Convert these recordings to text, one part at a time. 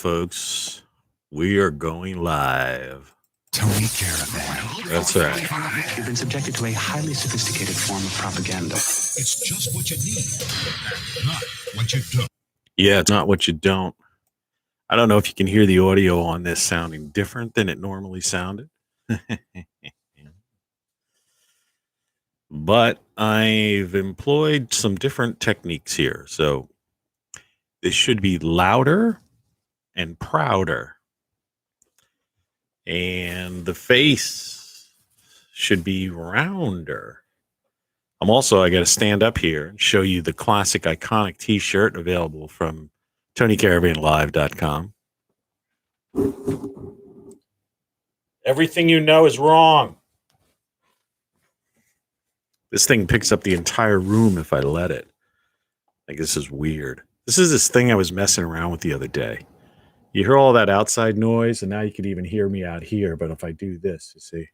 folks. We are going live. Tony Caravan. That's right. You've been subjected to a highly sophisticated form of propaganda. It's just what you need, and not what you don't. Yeah, it's not what you don't. I don't know if you can hear the audio on this sounding different than it normally sounded. But I've employed some different techniques here. So this should be louder and prouder. And the face should be rounder. I got to stand up here and show you the classic iconic t-shirt available from TonyCaravanLive.com. Everything you know is wrong. This thing picks up the entire room if I let it. Like, this is weird. This is this thing I was messing around with the other day. You hear all that outside noise, and now you can even hear me out here. But if I do this, you see,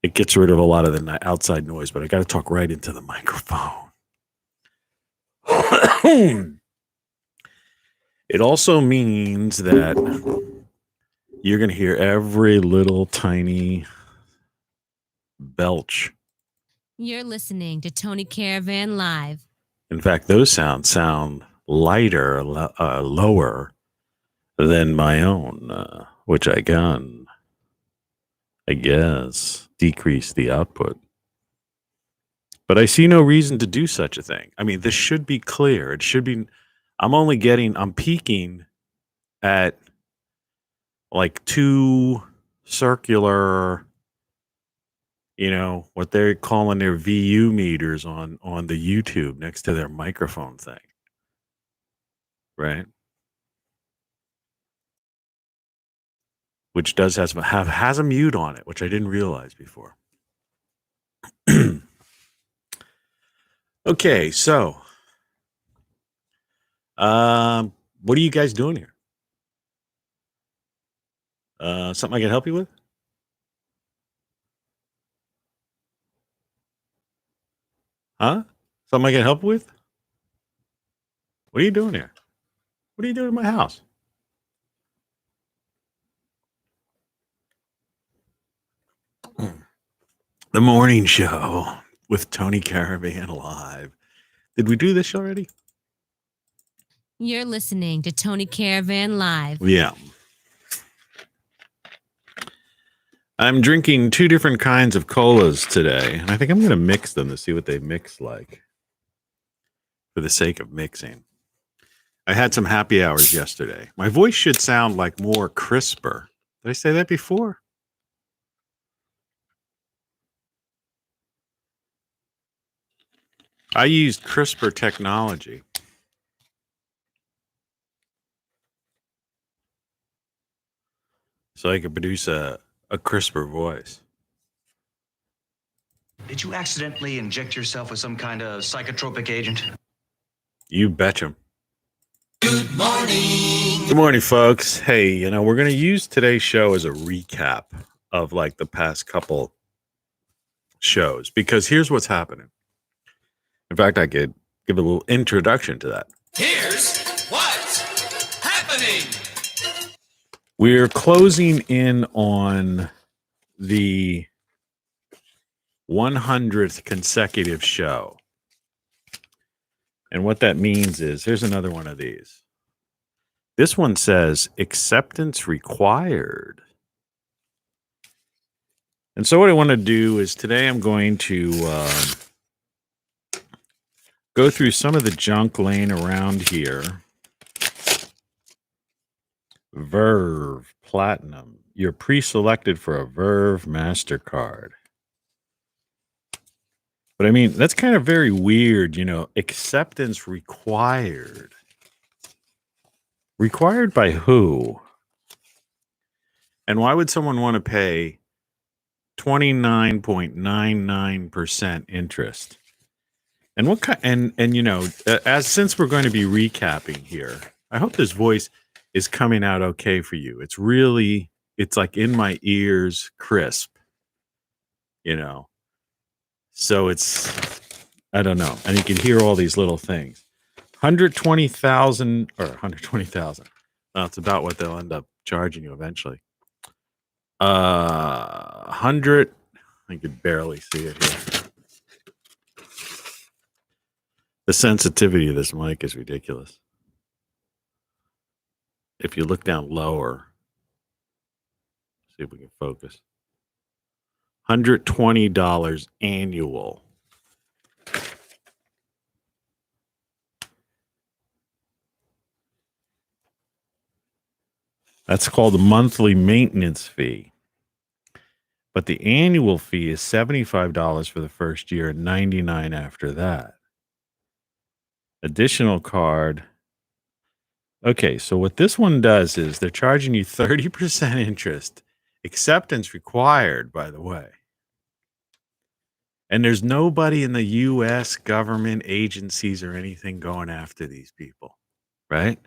it gets rid of a lot of the outside noise, but I got to talk right into the microphone. It also means that you're going to hear every little tiny belch. You're listening to Tony Caravan Live. In fact, those sound lighter, lower than my own, which I can, I guess, decrease the output. But I see no reason to do such a thing. I mean, this should be clear. It should be, I'm peaking at like two circular, what they're calling their VU meters on the YouTube next to their microphone thing. Right? Which does has a mute on it, which I didn't realize before. Okay, so what are you guys doing here? Something I can help you with? Huh? Something I can help with? What are you doing here? What are you doing in my house? The morning show with Tony Caravan Live. Did we do this already? You're listening to Tony Caravan Live. Yeah. I'm drinking two different kinds of colas today, and I think I'm going to mix them to see what they mix like for the sake of mixing. I had some happy hours yesterday. My voice should sound like more crisper. Did I say that before? I used CRISPR technology. So I could produce a crisper voice. Did you accidentally inject yourself with some kind of psychotropic agent? You betcha. Good morning. Good morning, folks. Hey, we're going to use today's show as a recap of like the past couple shows, because here's what's happening. In fact, I could give a little introduction to that. Here's what's happening. We're closing in on the 100th consecutive show. And what that means is, here's another one of these. This one says, acceptance required. And so what I want to do is today I'm going to go through some of the junk laying around here. Verve Platinum. You're pre-selected for a Verve MasterCard. But I mean, that's kind of very weird, acceptance required. Required by who? And why would someone want to pay 29.99% interest? And what kind, as since we're going to be recapping here, I hope this voice is coming out okay for you. It's like in my ears, crisp, So I don't know. And you can hear all these little things. 120,000 Well, it's about what they'll end up charging you eventually. 100. I could barely see it here. The sensitivity of this mic is ridiculous. If you look down lower, see if we can focus. $120 annual. That's called a monthly maintenance fee. But the annual fee is $75 for the first year and $99 after that. Additional card. Okay, so what this one does is they're charging you 30% interest. Acceptance required, by the way. And there's nobody in the U.S. government agencies or anything going after these people, right?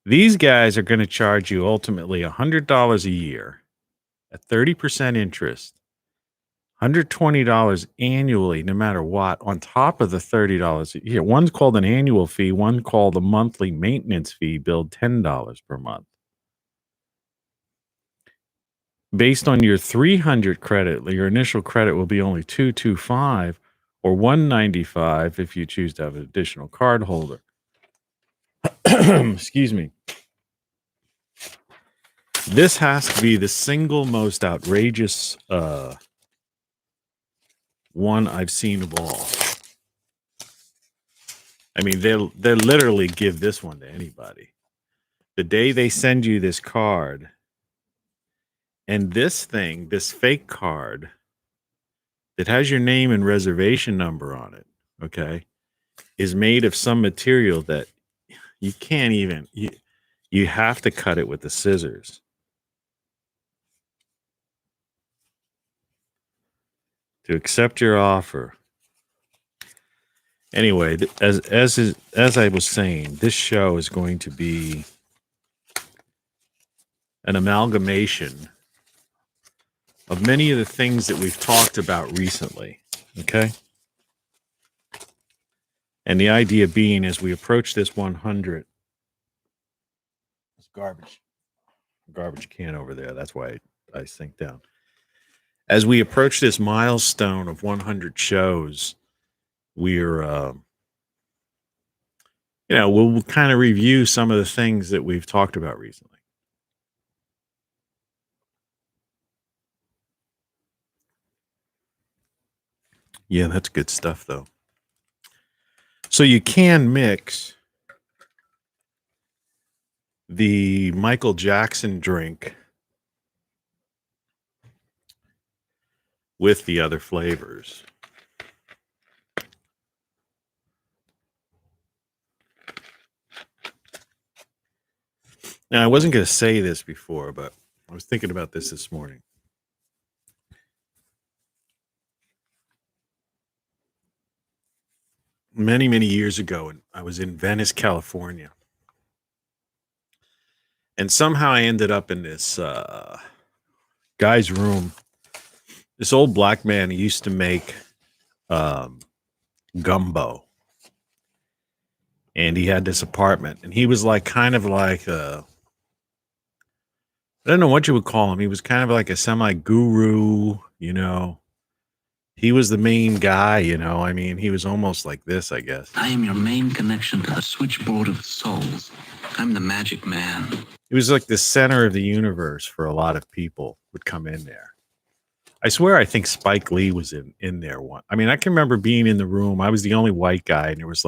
These guys are going to charge you ultimately $100 a year at 30% interest, $120 annually, no matter what, on top of the $30 a year. One's called an annual fee, one called a monthly maintenance fee, billed $10 per month. Based on your 300 credit, your initial credit will be only 225 or 195 if you choose to have an additional card holder. Excuse me. This has to be the single most outrageous one I've seen of all. I mean, they'll literally give this one to anybody. The day they send you this card, and this thing, this fake card that has your name and reservation number on it, okay, is made of some material that you can't even, you have to cut it with the scissors. To accept your offer. Anyway, as I was saying, this show is going to be an amalgamation of many of the things that we've talked about recently. Okay? And the idea being, as we approach this 100, this garbage can over there. That's why I sink down. As we approach this milestone of 100 shows, we're, we'll kind of review some of the things that we've talked about recently. Yeah, that's good stuff, though. So you can mix the Michael Jackson drink with the other flavors. Now, I wasn't going to say this before, but I was thinking about this morning. Many, many years ago, I was in Venice, California. And somehow I ended up in this guy's room. This old black man, he used to make gumbo. And he had this apartment. And he was like kind of like I don't know what you would call him. He was kind of like a semi-guru, He was the main guy, I mean, he was almost like this, I guess. I am your main connection to the switchboard of souls. I'm the magic man. He was like the center of the universe for a lot of people would come in there. I swear I think Spike Lee was in there one. I mean, I can remember being in the room. I was the only white guy, and it was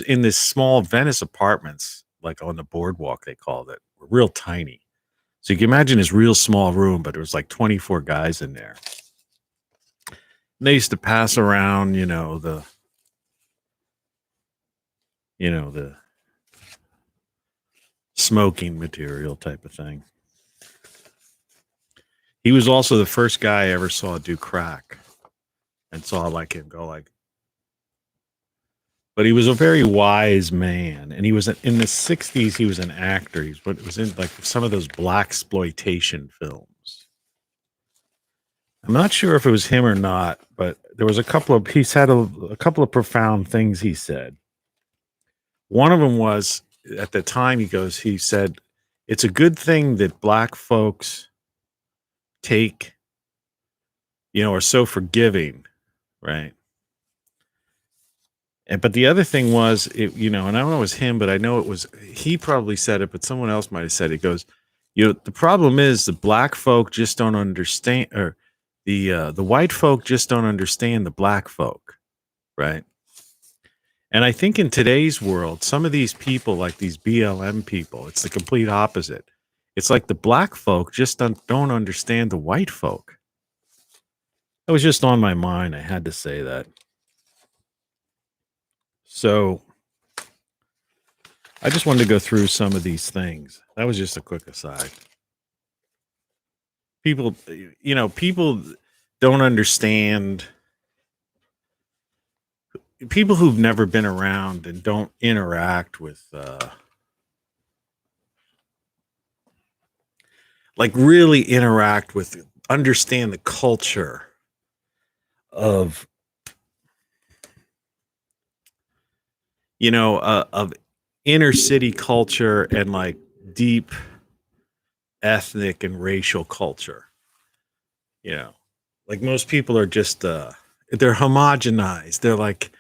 in this small Venice apartments, like on the boardwalk, they called it, real tiny. So you can imagine this real small room, but there was like 24 guys in there. And they used to pass around, the smoking material type of thing. He was also the first guy I ever saw do crack and saw like him go like. But he was a very wise man, and he was in the 60s. He was an actor. He was in like some of those blaxploitation films. I'm not sure if it was him or not, but there was he's had a couple of profound things he said. One of them was at the time, he said, it's a good thing that black folks take, are so forgiving, right? But the other thing was, and I don't know it was him, but I know he probably said it, but someone else might have said it. It goes, the problem is the black folk just don't understand, or the white folk just don't understand the black folk, right? And I think in today's world, some of these people, like these BLM people, it's the complete opposite. It's like the black folk just don't understand the white folk. That was just on my mind. I had to say that. So I just wanted to go through some of these things. That was just a quick aside. People don't understand. People who've never been around and don't interact with, really interact with, understand the culture of, of inner city culture and like deep ethnic and racial culture. Like most people are just, they're homogenized. They're like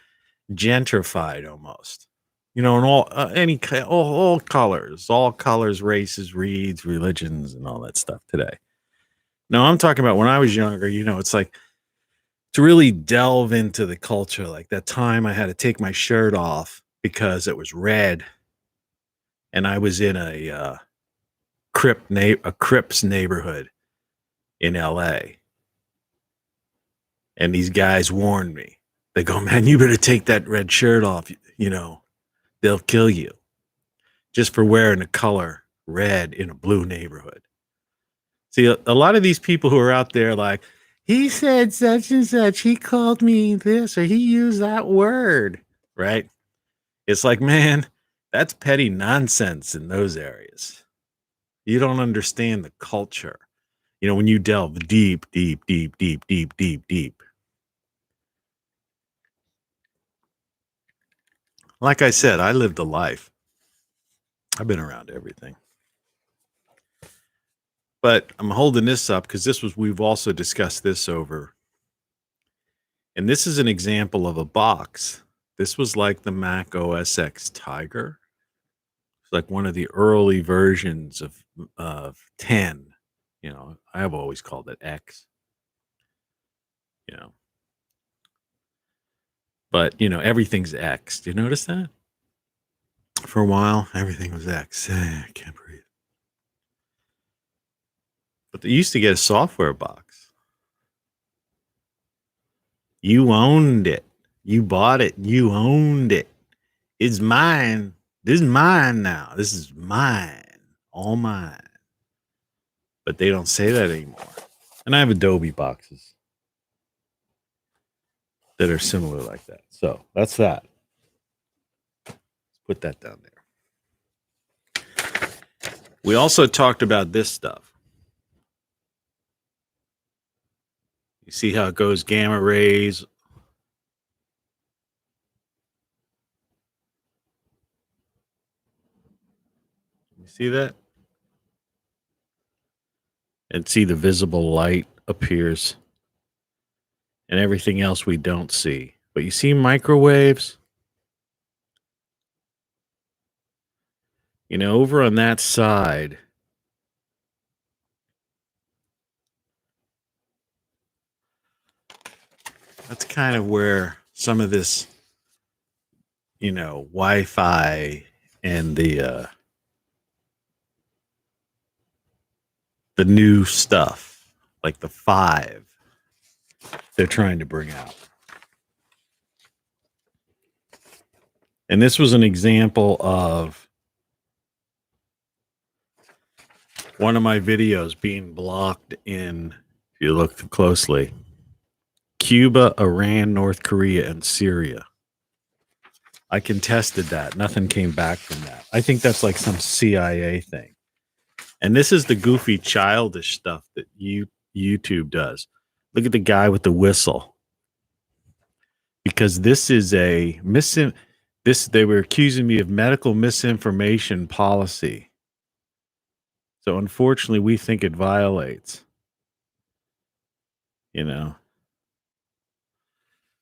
gentrified almost, in all colors, races, reeds, religions, and all that stuff today. Now I'm talking about when I was younger, it's like to really delve into the culture. Like that time I had to take my shirt off because it was red and I was in a Crips neighborhood in LA. And these guys warned me. They go, man, you better take that red shirt off. They'll kill you just for wearing a color red in a blue neighborhood. See, a lot of these people who are out there like, he said such and such, he called me this, or he used that word, right? It's like, man, that's petty nonsense in those areas. You don't understand the culture. When you delve deep, deep, deep, deep, deep, deep, deep. Like I said, I lived a life. I've been around everything. But I'm holding this up because we've also discussed this over. And this is an example of a box. This was like the Mac OS X Tiger. It's like one of the early versions of 10. I've always called it X. But, everything's X. Do you notice that? For a while, everything was X. I can't breathe. But they used to get a software box. You owned it. You bought it. You owned it. It's mine. This is mine now. This is mine. All mine. But they don't say that anymore. And I have Adobe boxes that are similar like that. So that's that. Let's put that down there. We also talked about this stuff. You see how it goes gamma rays. You see that? And see the visible light appears. And everything else we don't see. But you see microwaves? Over on that side, that's kind of where some of this, Wi-Fi and the new stuff, like the 5, they're trying to bring out. And this was an example of one of my videos being blocked in, if you look closely, Cuba, Iran, North Korea, and Syria. I contested that. Nothing came back from that. I think that's like some CIA thing. And this is the goofy, childish stuff that YouTube does. Look at the guy with the whistle. Because this is They were accusing me of medical misinformation policy. So unfortunately, we think it violates, you know.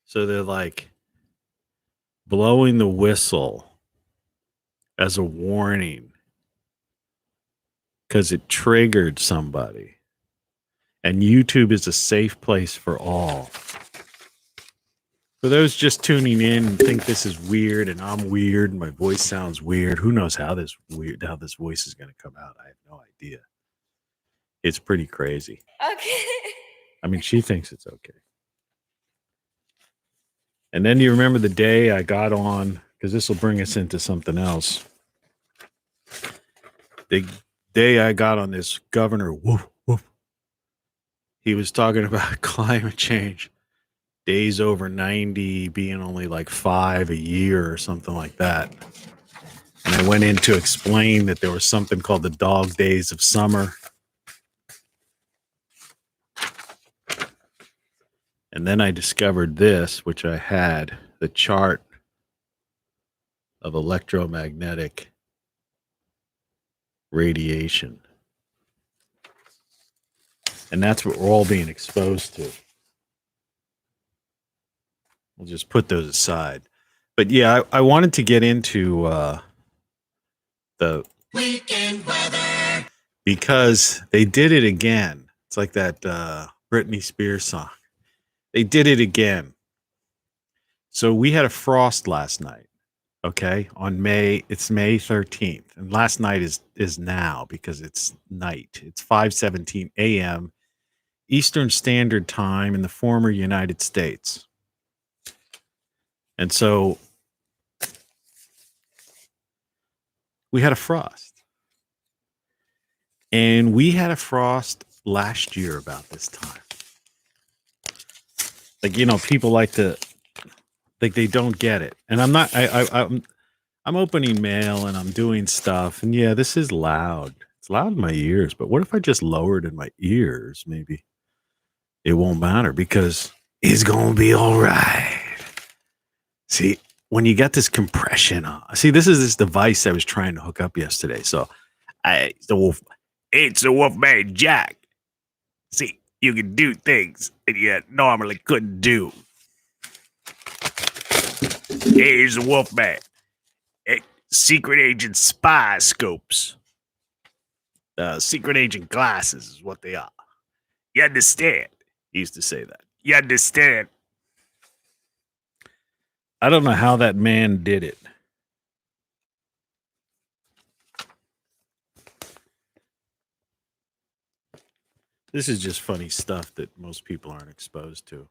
So they're like blowing the whistle as a warning because it triggered somebody. And YouTube is a safe place for all. For those just tuning in and think this is weird and I'm weird and my voice sounds weird, who knows how this voice is going to come out? I have no idea. It's pretty crazy. Okay. I mean, she thinks it's okay. And then you remember the day I got on, because this will bring us into something else. The day I got on this governor, woof, woof, he was talking about climate change. Days over 90 being only like 5 a year or something like that. And I went in to explain that there was something called the dog days of summer. And then I discovered this, which I had, the chart of electromagnetic radiation. And that's what we're all being exposed to. We'll just put those aside. But yeah, I wanted to get into the weekend weather because they did it again. It's like that Britney Spears song. They did it again. So we had a frost last night. Okay, it's May 13th, and last night is now because it's night. It's 5:17 a.m. Eastern Standard Time in the former United States. And so we had a frost. And we had a frost last year about this time. Like, you know, people like to, like, they don't get it. And I'm opening mail and I'm doing stuff. And yeah, this is loud. It's loud in my ears. But what if I just lower it in my ears? Maybe it won't matter because it's going to be all right. See, when you got this compression on, see, this is this device I was trying to hook up yesterday. So it's the Wolfman Jack. See, you can do things that you normally couldn't do. Here's the Wolfman. Secret agent spy scopes. Secret agent glasses is what they are. You understand? He used to say that. You understand? I don't know how that man did it. This is just funny stuff that most people aren't exposed to,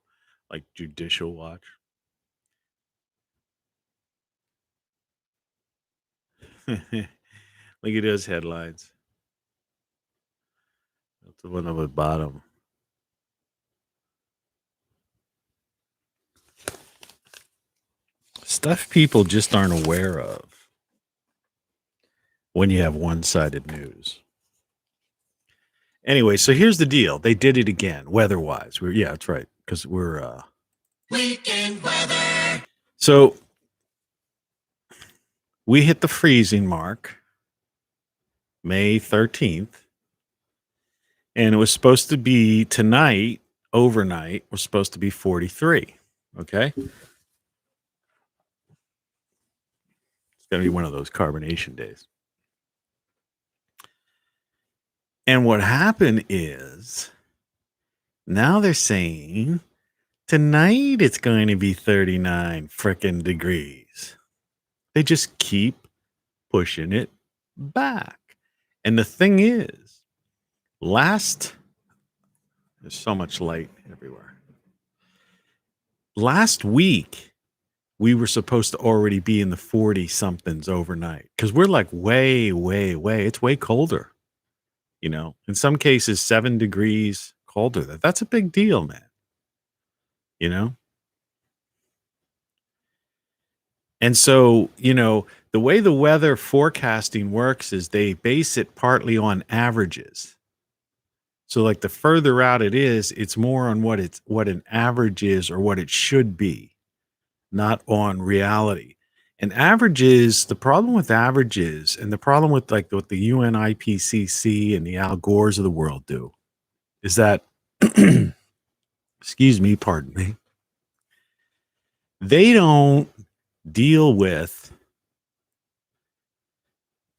like Judicial Watch. Look at those headlines. That's the one on the bottom. Stuff people just aren't aware of when you have one-sided news. Anyway, so here's the deal. They did it again, weather-wise. Yeah, that's right, because we're weekend weather. So we hit the freezing mark May 13th, and it was supposed to be tonight, overnight, was supposed to be 43, okay? Going to be one of those carbonation days. And what happened is now they're saying tonight it's going to be 39 frickin' degrees. They just keep pushing it back. And the thing is, there's so much light everywhere. Last week, we were supposed to already be in the 40 somethings overnight because we're like way, it's way colder. You know, in some cases, 7 degrees colder. That's a big deal, man. You know? And so, you know, the way the weather forecasting works is they base it partly on averages. So like the further out it is, it's more on what an average is or what it should be, not on reality. And averages, the problem with averages and the problem with like what the UNIPCC and the Al Gores of the world do is that, excuse me, pardon me, they don't deal with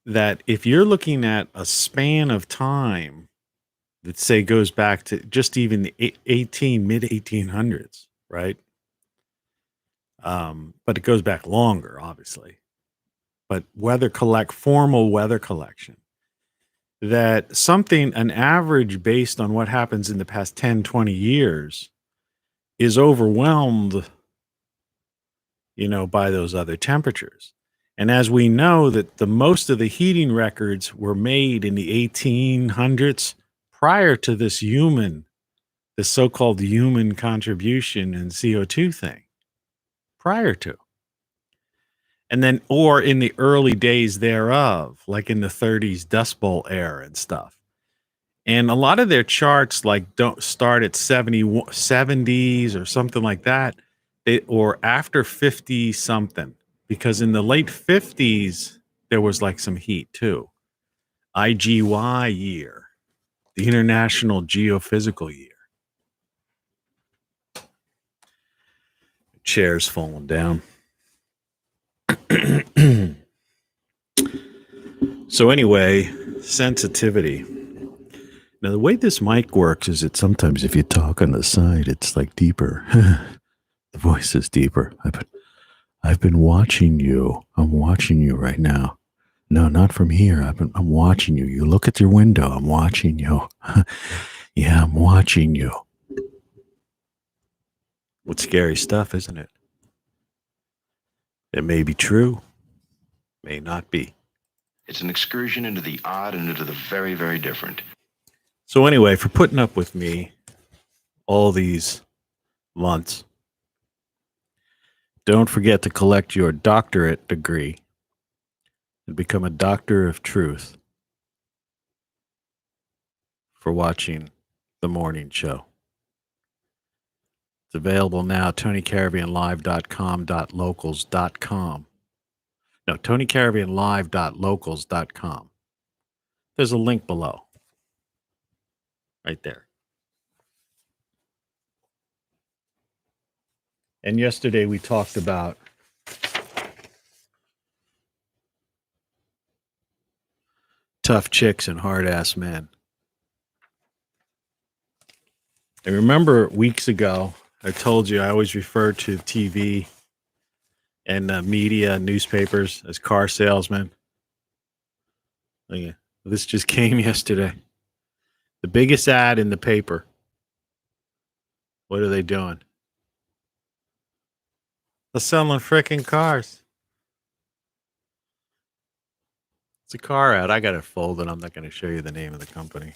that. If you're looking at a span of time that say goes back to just even the mid 1800s, right? But it goes back longer, obviously. But formal weather collection, that an average based on what happens in the past 10, 20 years is overwhelmed, by those other temperatures. And as we know that the most of the heating records were made in the 1800s prior to this so-called human contribution and CO2 thing, prior to. And then, or in the early days thereof, like in the 30s Dust Bowl era and stuff. And a lot of their charts like don't start at 70s or something like that, or after 50 something, because in the late 50s there was like some heat too. IGY year, the International Geophysical Year. Chair's falling down. So anyway, sensitivity. Now, the way this mic works is that sometimes if you talk on the side, it's like deeper. The voice is deeper. I've been watching you. I'm watching you right now. No, not from here. I'm watching you. You look at your window. I'm watching you. Yeah, I'm watching you. What scary stuff, isn't it? It may be true, may not be. It's an excursion into the odd and into the very, very different. So anyway, for putting up with me all these months, don't forget to collect your doctorate degree and become a doctor of truth for watching the morning show. It's available now, TonyCaravanLive.com.locals.com. No, TonyCaravanLive.locals.com. There's a link below. Right there. And yesterday we talked about tough chicks and hard-ass men. I remember weeks ago, I told you I always refer to TV and media, newspapers as car salesmen. Okay. This just came yesterday. The biggest ad in the paper. What are they doing? They're selling freaking cars. It's a car ad. I got it folded. I'm not going to show you the name of the company.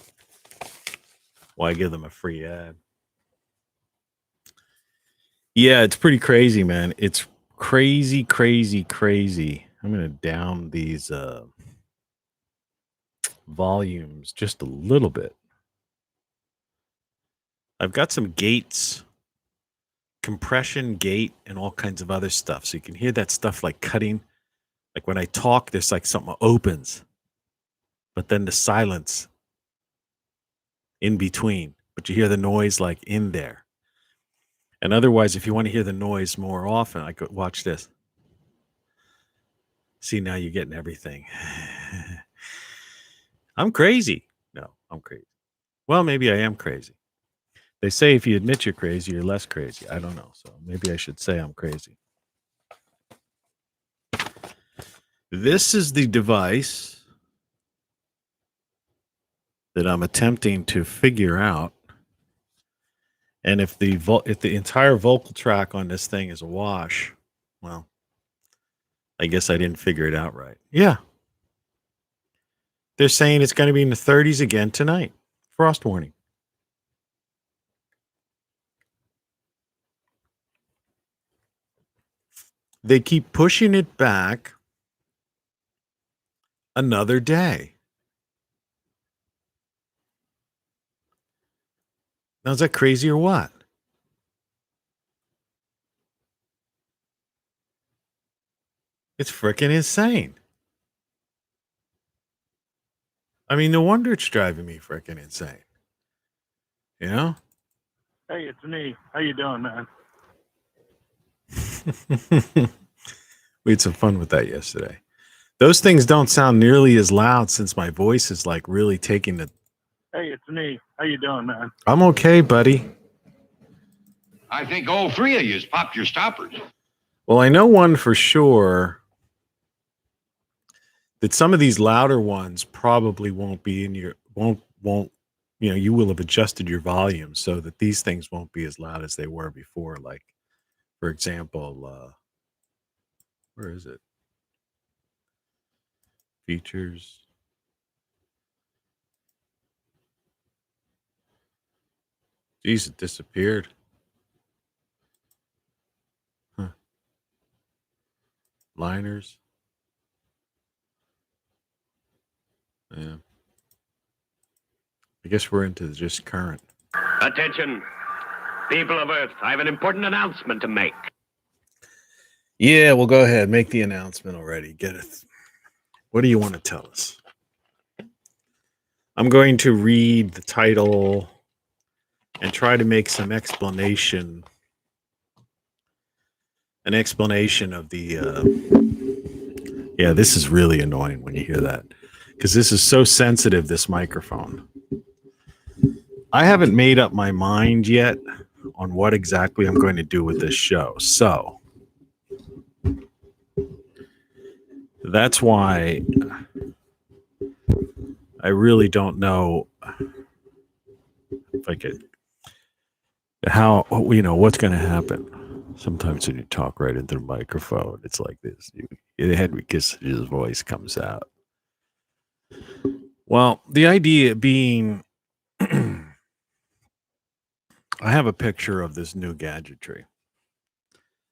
Why give them a free ad? Yeah, it's pretty crazy, man. It's crazy, crazy, crazy. I'm going to down these volumes just a little bit. I've got some gates, compression gate, and all kinds of other stuff. So you can hear that stuff like cutting. Like when I talk, there's like something opens, but then the silence in between. But you hear the noise like in there. And otherwise, if you want to hear the noise more often, I could watch this. See, now you're getting everything. I'm crazy. No, I'm crazy. Well, maybe I am crazy. They say if you admit you're crazy, you're less crazy. I don't know. So maybe I should say I'm crazy. This is the device that I'm attempting to figure out. And if the entire vocal track on this thing is a wash, well, I guess I didn't figure it out right. Yeah. They're saying it's going to be in the 30s again tonight. Frost warning. They keep pushing it back another day. Now, is that crazy or what? It's freaking insane. I mean, no wonder it's driving me freaking insane. You know? Hey, it's me. How you doing, man? We had some fun with that yesterday. Those things don't sound nearly as loud since my voice is like really taking the. Hey, it's me. How you doing, man? I'm okay, buddy. I think all three of you popped your stoppers. Well, I know one for sure that some of these louder ones probably won't be in your won't you will have adjusted your volume so that these things won't be as loud as they were before. Like, for example, where is it? Features. Geez, it disappeared. Huh. Liners. Yeah. I guess we're into just current. Attention, people of Earth, I have an important announcement to make. Yeah, well, go ahead. Make the announcement already. Get it. What do you want to tell us? I'm going to read the title and try to make some explanation. An explanation of the. Yeah, this is really annoying when you hear that because this is so sensitive, this microphone. I haven't made up my mind yet on what exactly I'm going to do with this show. So that's why I really don't know if I could, what's going to happen. Sometimes when you talk right into the microphone, it's like this. Henry Kissinger's voice comes out. Well, the idea being, I have a picture of this new gadgetry.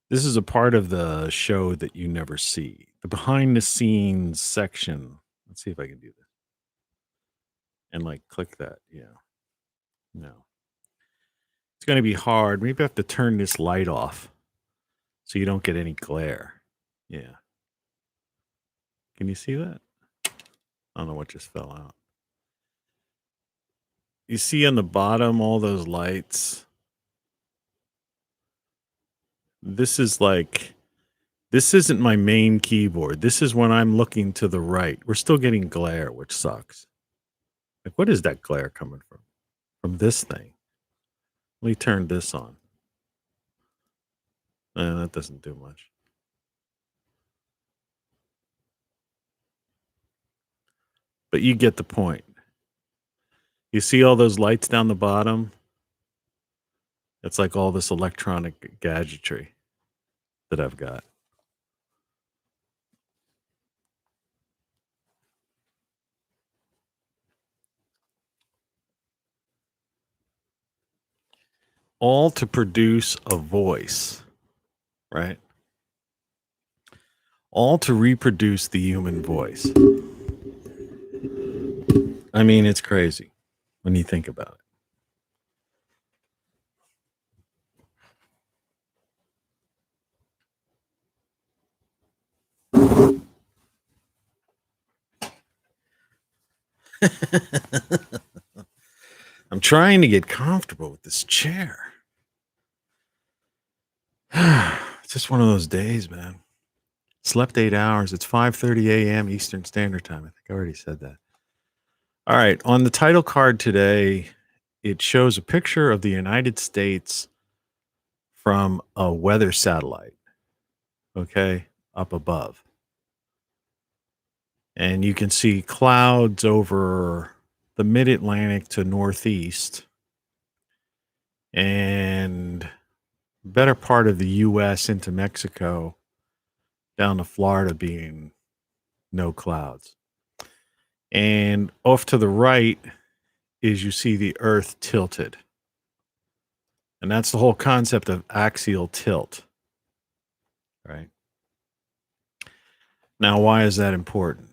This is a part of the show that you never see. The behind the scenes section. Let's see if I can do this. And like click that. Yeah. No. It's going to be hard. Maybe I have to turn this light off so you don't get any glare. Yeah. Can you see that? I don't know what just fell out. You see on the bottom all those lights? This isn't my main keyboard. This is when I'm looking to the right. We're still getting glare, which sucks. Like, what is that glare coming from? From this thing. Let me turn this on. That doesn't do much. But you get the point. You see all those lights down the bottom? It's like all this electronic gadgetry that I've got. All to produce a voice, right? All to reproduce the human voice. I mean, it's crazy when you think about it. I'm trying to get comfortable with this chair. It's just one of those days, man. Slept 8 hours. It's 5:30 a.m. Eastern Standard Time. I think I already said that. All right. On the title card today, it shows a picture of the United States from a weather satellite. Okay. Up above. And you can see clouds over the mid-Atlantic to northeast and better part of the U.S. into Mexico down to Florida being no clouds. And off to the right is you see the earth tilted. And that's the whole concept of axial tilt. Right? Now, why is that important?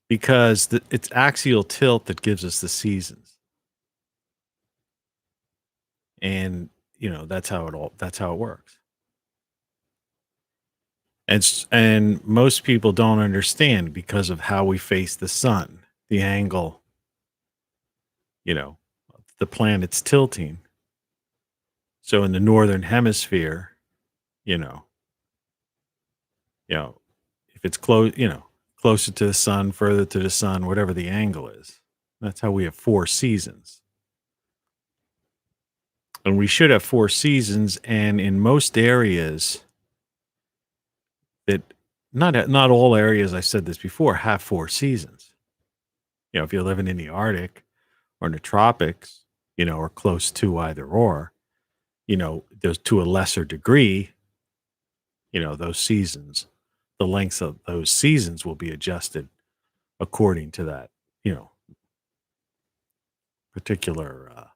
Because it's axial tilt that gives us the seasons. And, that's how it works. And most people don't understand because of how we face the sun, the angle, the planet's tilting. So in the northern hemisphere, you know, if it's closer to the sun, further to the sun, whatever the angle is, that's how we have 4 seasons. And we should have 4 seasons, and in most areas that not all areas, I said this before, have 4 seasons. If you're living in the Arctic or in the tropics, or close to either or, there's to a lesser degree, those seasons, the lengths of those seasons will be adjusted according to that, particular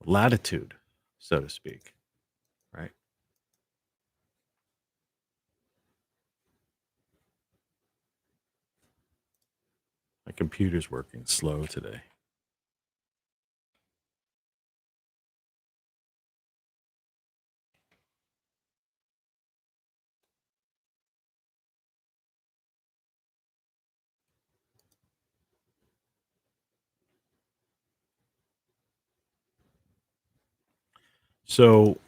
latitude, so to speak, right? My computer's working slow today. So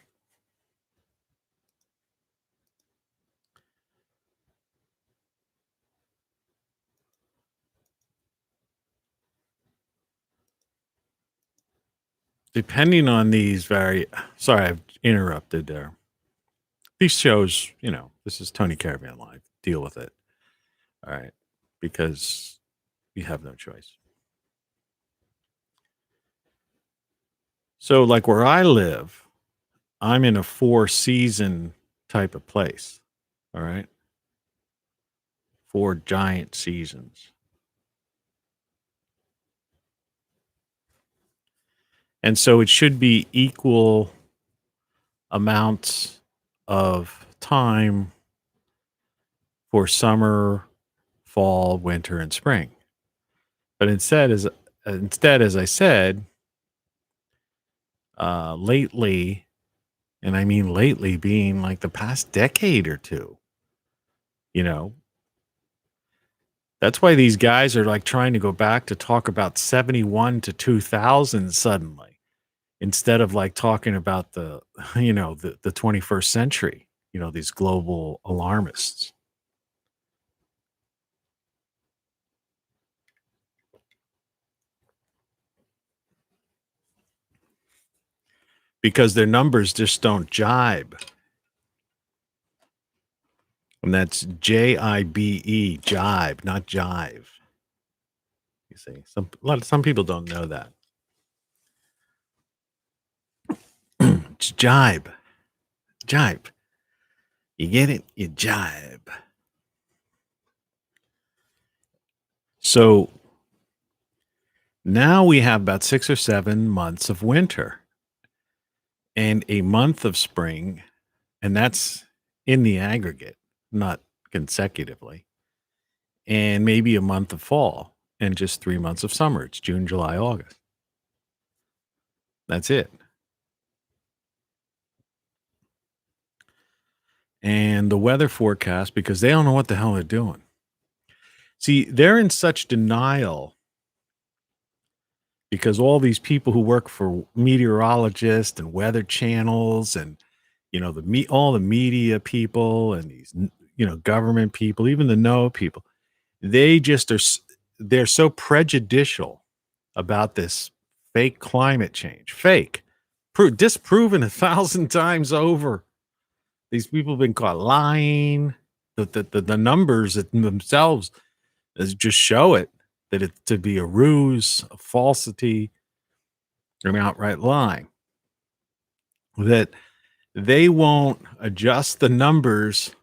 depending on these sorry, I've interrupted there. These shows, this is Tony Caravan Live. Deal with it. All right. Because you have no choice. So, like where I live, I'm in a 4-season type of place. All right. 4 giant seasons. And so it should be equal amounts of time for summer, fall, winter, and spring. But instead, as I said, lately, and I mean lately being like the past decade or two, that's why these guys are like trying to go back to talk about 71 to 2000 suddenly, instead of like talking about the 21st century, these global alarmists. Because their numbers just don't jibe. And that's Jibe, jibe, not jive. You see, some people don't know that. It's jibe. Jibe. You get it? You jibe. So now we have about 6 or 7 months of winter and a month of spring, and that's in the aggregate, not consecutively, and maybe a month of fall and just 3 months of summer. It's June, July, August. That's it. And the weather forecast, because they don't know what the hell they're doing. See, they're in such denial because all these people who work for meteorologists and weather channels and all the media people and these government people, even the NOAA people, they're so prejudicial about this fake climate change. Fake. Disproven 1,000 times over. These people have been caught lying. The numbers themselves just show it, that it to be a ruse, a falsity, or an outright lying. That they won't adjust the numbers.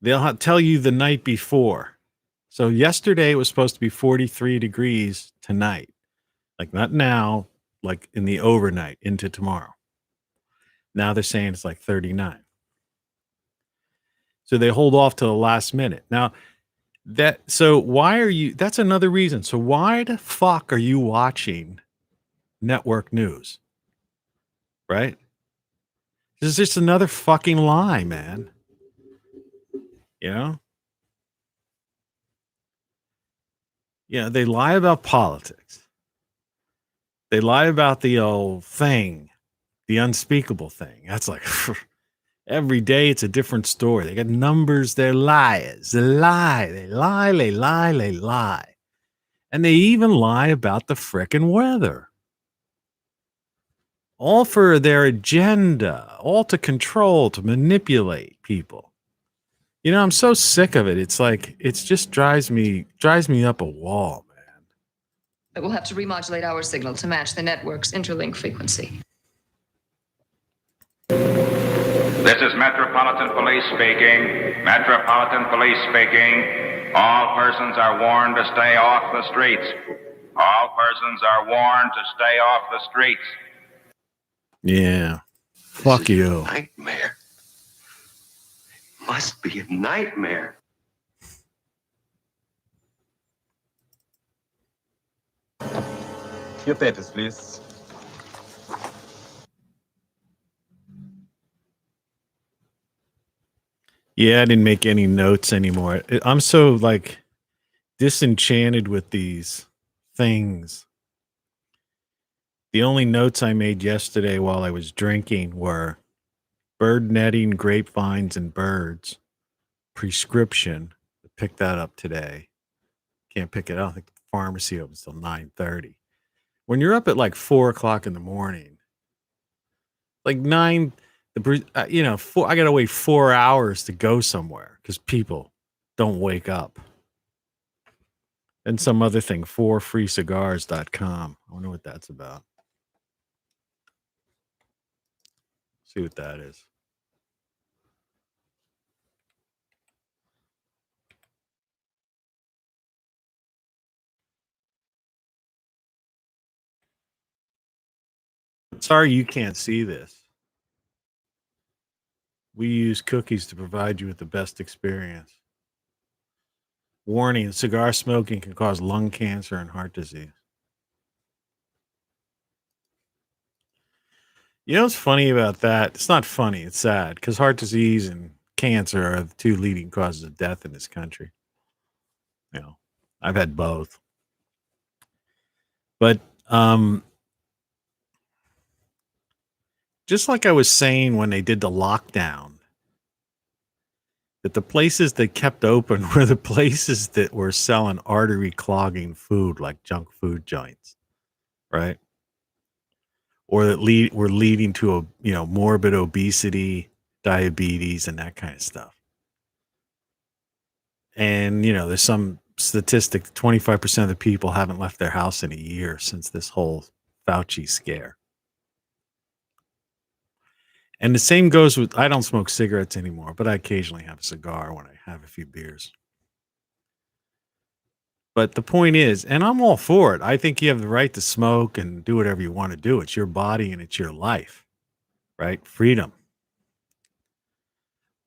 They'll tell you the night before. So yesterday it was supposed to be 43 degrees tonight. Like not now, like in the overnight into tomorrow. Now they're saying it's like 39. So they hold off to the last minute. Now, that's another reason. So why the fuck are you watching network news? Right? It's just another fucking lie, man. You know? Yeah, they lie about politics. They lie about the old thing, the unspeakable thing. That's like every day it's a different story. They got numbers, they're liars. They lie, they lie, they lie, they lie. And they even lie about the frickin' weather. All for their agenda, all to control, to manipulate people. You know, I'm so sick of it. It's like it just drives me up a wall, man. We'll have to remodulate our signal to match the network's interlink frequency. This is Metropolitan Police speaking. Metropolitan Police speaking. All persons are warned to stay off the streets. All persons are warned to stay off the streets. Yeah. Fuck you. Nightmare. It must be a nightmare. Your status, please. Yeah, I didn't make any notes anymore. I'm so like disenchanted with these things. The only notes I made yesterday while I was drinking were bird netting, grapevines, and birds. Prescription. Pick that up today. Can't pick it up. I think the pharmacy opens till 9:30. When you're up at like 4 o'clock in the morning, like 9, I gotta wait 4 hours to go somewhere because people don't wake up. And some other thing, 4freecigars.com. I wonder what that's about. See what that is. Sorry you can't see this. We use cookies to provide you with the best experience. Warning, cigar smoking can cause lung cancer and heart disease. You know what's funny about that? It's not funny, it's sad, because heart disease and cancer are the two leading causes of death in this country. You know, I've had both. But just like I was saying when they did the lockdown, that the places that kept open were the places that were selling artery clogging food like junk food joints, right? Or that were leading to morbid obesity, diabetes, and that kind of stuff. And there's some statistic that 25% of the people haven't left their house in a year since this whole Fauci scare. And the same goes with, I don't smoke cigarettes anymore, but I occasionally have a cigar when I have a few beers. But the point is, and I'm all for it, I think you have the right to smoke and do whatever you want to do. It's your body and it's your life, right? Freedom.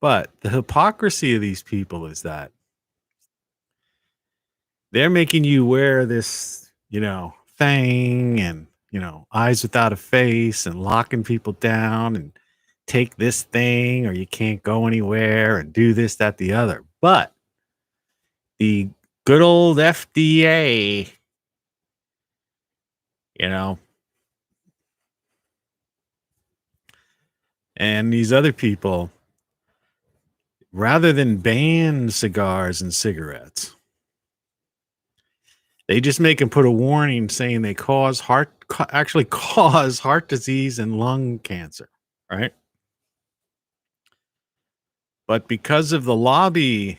But the hypocrisy of these people is that they're making you wear this, thing and, eyes without a face and locking people down and take this thing or you can't go anywhere and do this, that, the other. But the good old FDA, and these other people, rather than ban cigars and cigarettes, they just make them put a warning saying they actually cause heart disease and lung cancer, right? But because of the lobby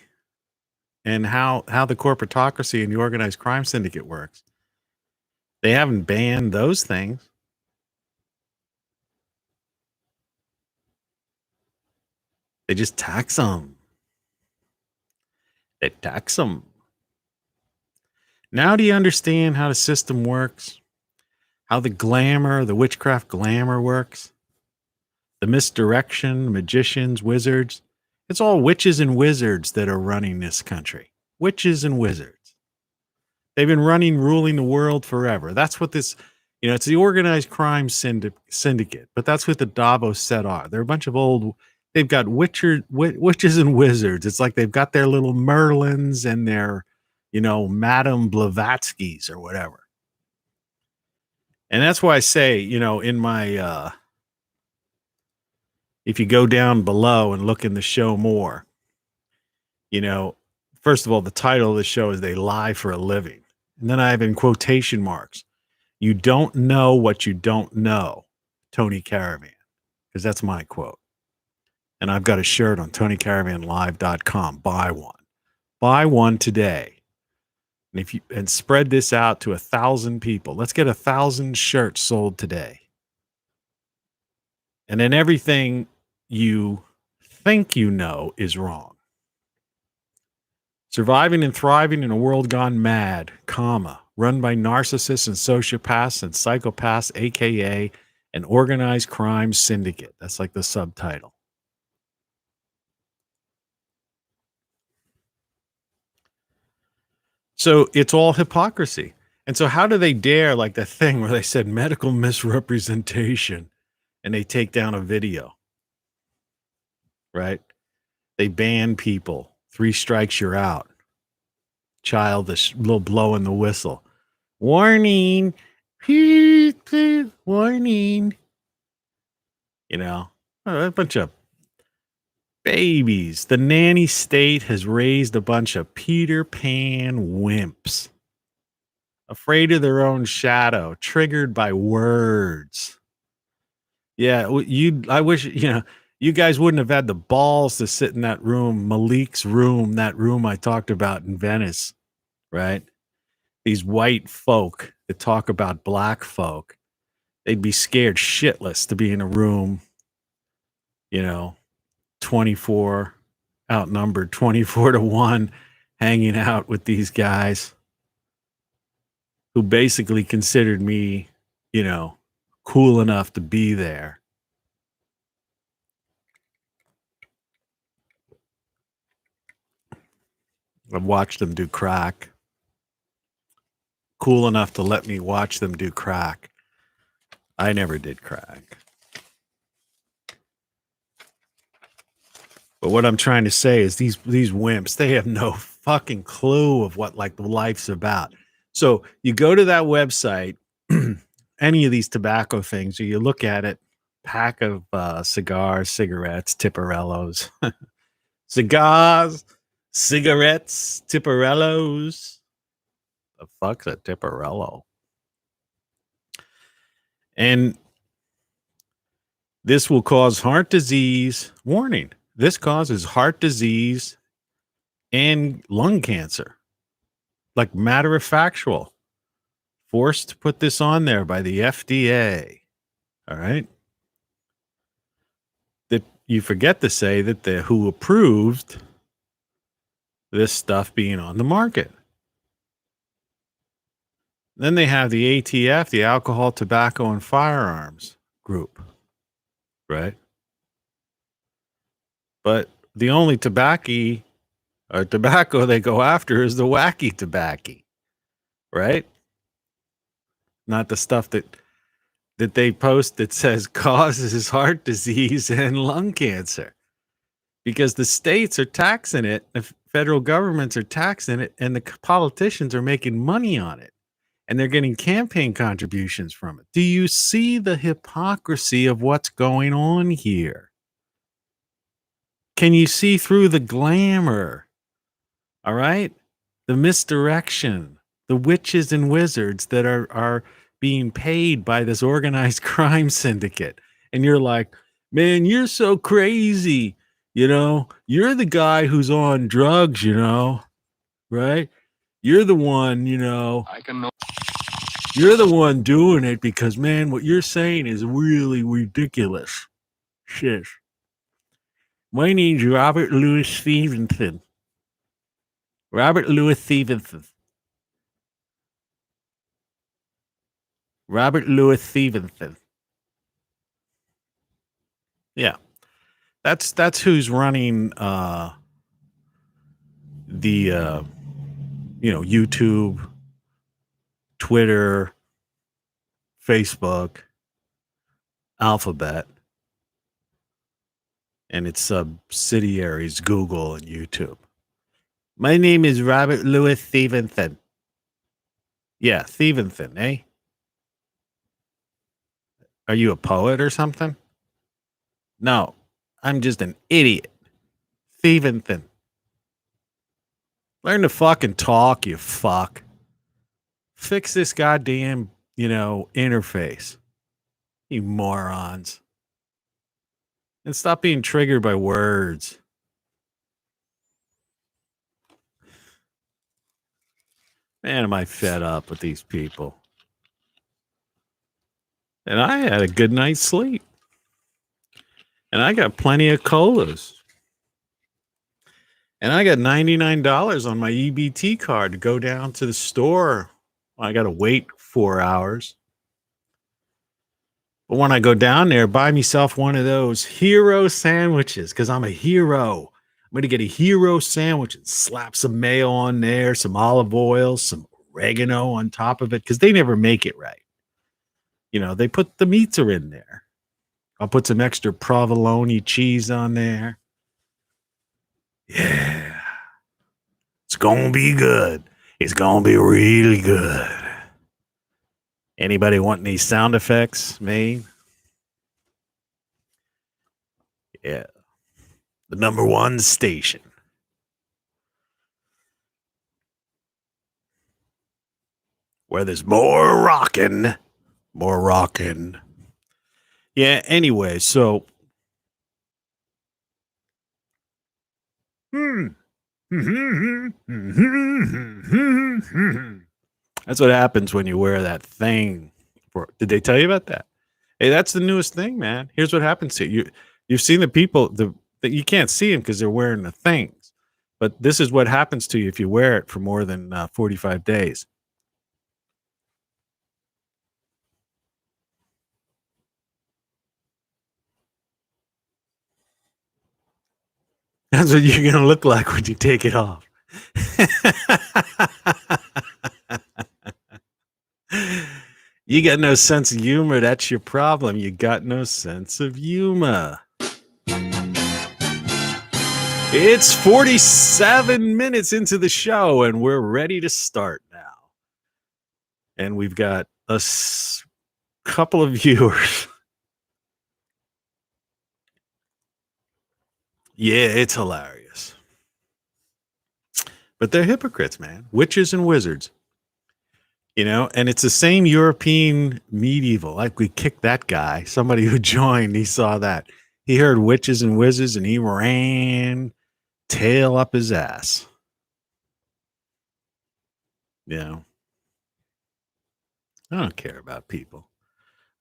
and how the corporatocracy and the organized crime syndicate works, they haven't banned those things. They just tax them. They tax them. Now do you understand how the system works? How the witchcraft glamour works? The misdirection, magicians, wizards. It's all witches and wizards that are running this country. Witches and wizards. They've been ruling the world forever. That's what this You know, it's the organized crime syndicate, but that's what the Davos set are. They're a bunch of old. They've got witches and wizards. It's like they've got their little Merlins and their, you know, Madame Blavatskys or whatever. And that's why I say, you know, in my, if you go down below and look in the show more, you know, first of all, the title of the show is They Lie for a Living. And then I have in quotation marks, you don't know what you don't know, Tony Caravan, because that's my quote. And I've got a shirt on TonyCaravanLive.com. Buy one. Buy one today. And spread this out to 1,000 people. Let's get 1,000 shirts sold today. And then everything you think you know is wrong. Surviving and thriving in a world gone mad, run by narcissists and sociopaths and psychopaths, aka an organized crime syndicate. That's like the subtitle. So it's all hypocrisy. And so how do they dare, like the thing where they said medical misrepresentation and they take down a video, right? They ban people. 3 strikes, you're out. Childish, little blow in the whistle. Warning. Warning. You know, a bunch of babies. The nanny state has raised a bunch of Peter Pan wimps. Afraid of their own shadow, triggered by words. Yeah, I wish, you know, you guys wouldn't have had the balls to sit in that room, Malik's room, that room I talked about in Venice, right? These white folk that talk about black folk, they'd be scared shitless to be in a room, you know, 24 outnumbered, 24-1, hanging out with these guys who basically considered me, you know, cool enough to be there. I've watched them do crack. Cool enough to let me watch them do crack. I never did crack. But what I'm trying to say is these wimps, they have no fucking clue of what like life's about. So you go to that website, any of these tobacco things, or you look at it, pack of cigars, cigarettes, Tipperellos, cigars, cigarettes, Tipperellos. The fuck's a Tipperello? And this will cause heart disease. Warning. This causes heart disease and lung cancer. Like matter of factual. Forced to put this on there by the FDA. All right. That you forget to say that who approved this stuff being on the market. Then they have the ATF, the Alcohol, Tobacco, and Firearms group, right? But the only tobacco they go after is the wacky tobacco, right? Not the stuff that they post that says causes heart disease and lung cancer. Because the states are taxing it, the federal governments are taxing it, and the politicians are making money on it. And they're getting campaign contributions from it. Do you see the hypocrisy of what's going on here? Can you see through the glamour? All right? The misdirection, the witches and wizards that are being paid by this organized crime syndicate. And you're like, man, you're so crazy. You know, you're the guy who's on drugs, you know, right? You're the one, you know. You're the one doing it because, man, what you're saying is really ridiculous. Shit. My name's Robert Louis Stevenson. Robert Louis Stevenson. Robert Louis Stevenson. Yeah. That's who's running the YouTube, Twitter, Facebook, Alphabet, and its subsidiaries, Google and YouTube. My name is Robert Louis Stevenson. Yeah, Stevenson, eh? Are you a poet or something? No, I'm just an idiot. Stevenson. Learn to fucking talk, you fuck. Fix this goddamn, interface. You morons. And stop being triggered by words. Man, am I fed up with these people. And I had a good night's sleep. And I got plenty of colas. And I got $99 on my EBT card to go down to the store. I got to wait 4 hours. But when I go down there, buy myself one of those hero sandwiches because I'm a hero. I'm going to get a hero sandwich and slap some mayo on there, some olive oil, some oregano on top of it because they never make it right. They put the meats are in there. I'll put some extra provolone cheese on there. Yeah. It's going to be good. It's going to be really good. Anybody want any sound effects made? Yeah. The number one station. Where there's more rockin'. More rockin'. Yeah, anyway, so. That's what happens when you wear that thing. Did they tell you about that? Hey, that's the newest thing, man. Here's what happens to you. You've seen the people that you can't see them because they're wearing the things. But this is what happens to you if you wear it for more than 45 days. That's what you're going to look like when you take it off. You got no sense of humor. That's your problem. You got no sense of humor. It's 47 minutes into the show, and we're ready to start now. And we've got a couple of viewers. Yeah, it's hilarious. But they're hypocrites, man. Witches and wizards. And it's the same European medieval. Like we kicked that guy, somebody who joined, he saw that. He heard witches and wizards and he ran tail up his ass. I don't care about people.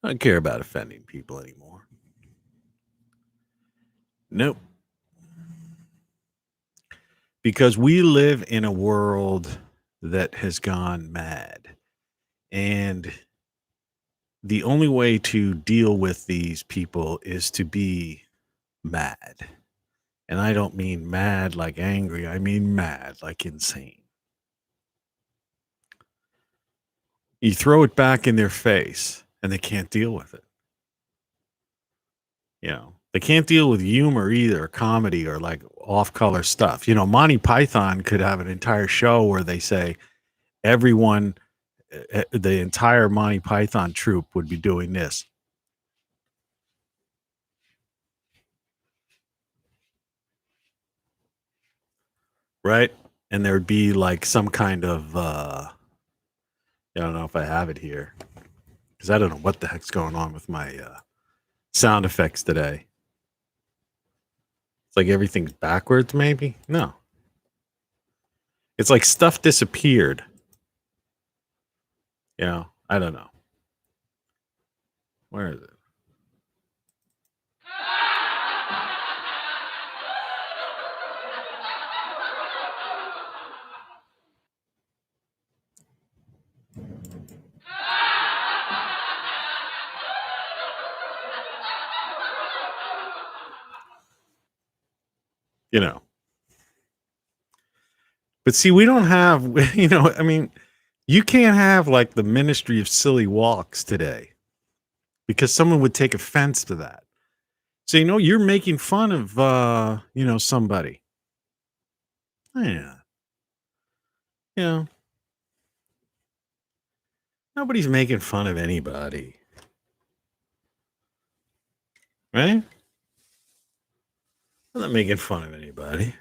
I don't care about offending people anymore. Nope. Because we live in a world that has gone mad. And the only way to deal with these people is to be mad. And I don't mean mad like angry. I mean mad like insane. You throw it back in their face and they can't deal with it. They can't deal with humor either, or comedy or like off-color stuff. Monty Python could have an entire show where they say everyone, the entire Monty Python troupe would be doing this. Right? And there'd be like some kind of, I don't know if I have it here because I don't know what the heck's going on with my sound effects today. It's like everything's backwards, maybe? No. It's like stuff disappeared. I don't know. Where is it? But see, we don't have, you can't have like the Ministry of Silly Walks today. because someone would take offense to that. So, you're making fun of, somebody. Yeah. Nobody's making fun of anybody. Right? I'm not making fun of anybody.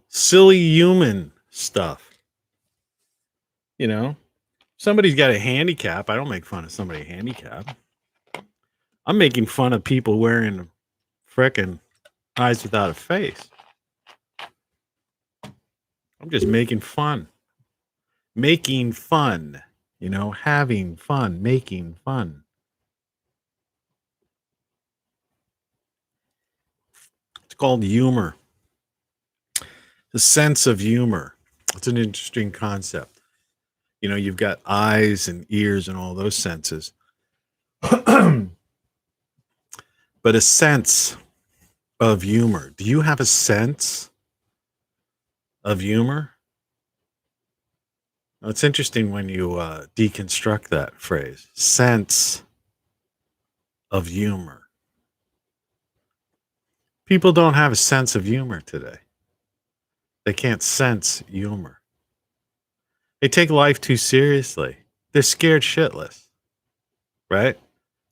Silly human stuff. Somebody's got a handicap. I don't make fun of somebody handicapped. I'm making fun of people wearing frickin' eyes without a face. I'm just making fun. Making fun. Having fun. Making fun. It's called humor. The sense of humor. It's an interesting concept. You've got eyes and ears and all those senses. But a sense of humor. Do you have a sense of humor? Well, it's interesting when you deconstruct that phrase. Sense of humor. People don't have a sense of humor today. They can't sense humor. They take life too seriously. They're scared shitless, right?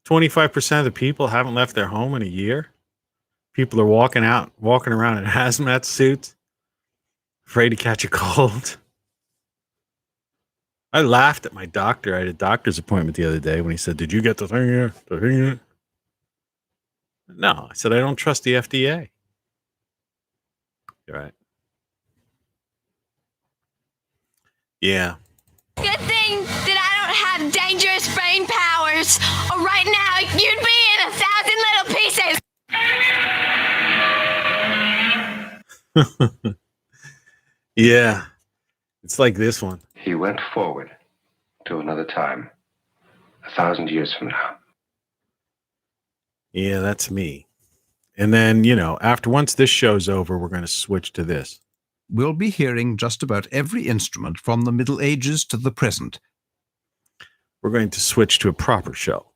25% of the people haven't left their home in a year. People are walking around in hazmat suits, afraid to catch a cold. I laughed at my doctor. I had a doctor's appointment the other day when he said, "Did you get the thing here? The thing here?" No, I said, "I don't trust the FDA." You're right. Yeah. Good thing that I don't have dangerous brain powers, or right now you'd be in 1,000 little pieces. Yeah. It's like this one. He went forward to another time, 1,000 years from now. Yeah, that's me. And then, once this show's over, we're going to switch to this. We'll be hearing just about every instrument from the Middle Ages to the present. We're going to switch to a proper show.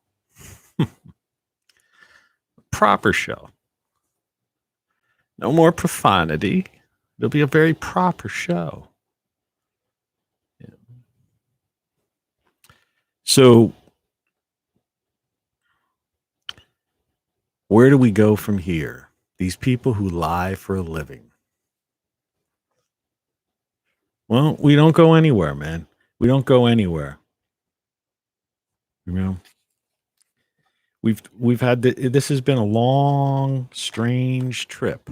Proper show. No more profanity. It'll be a very proper show. Yeah. So, where do we go from here? These people who lie for a living. Well, we don't go anywhere, man. We don't go anywhere. We've had this has been a long, strange trip.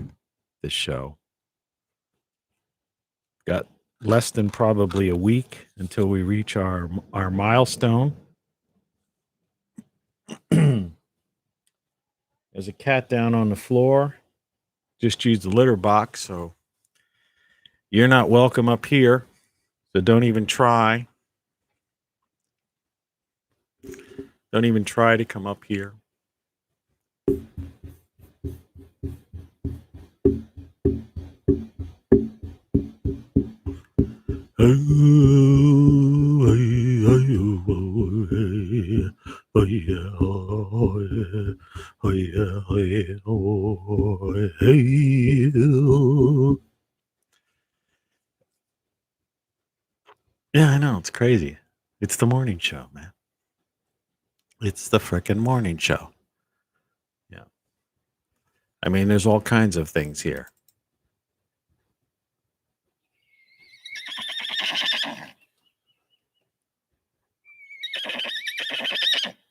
This show got less than probably a week until we reach our milestone. There's a cat down on the floor. Just used the litter box, so you're not welcome up here. So don't even try. Don't even try to come up here. Yeah, I know. It's crazy. It's the morning show, man. It's the frickin' morning show. Yeah. I mean, there's all kinds of things here.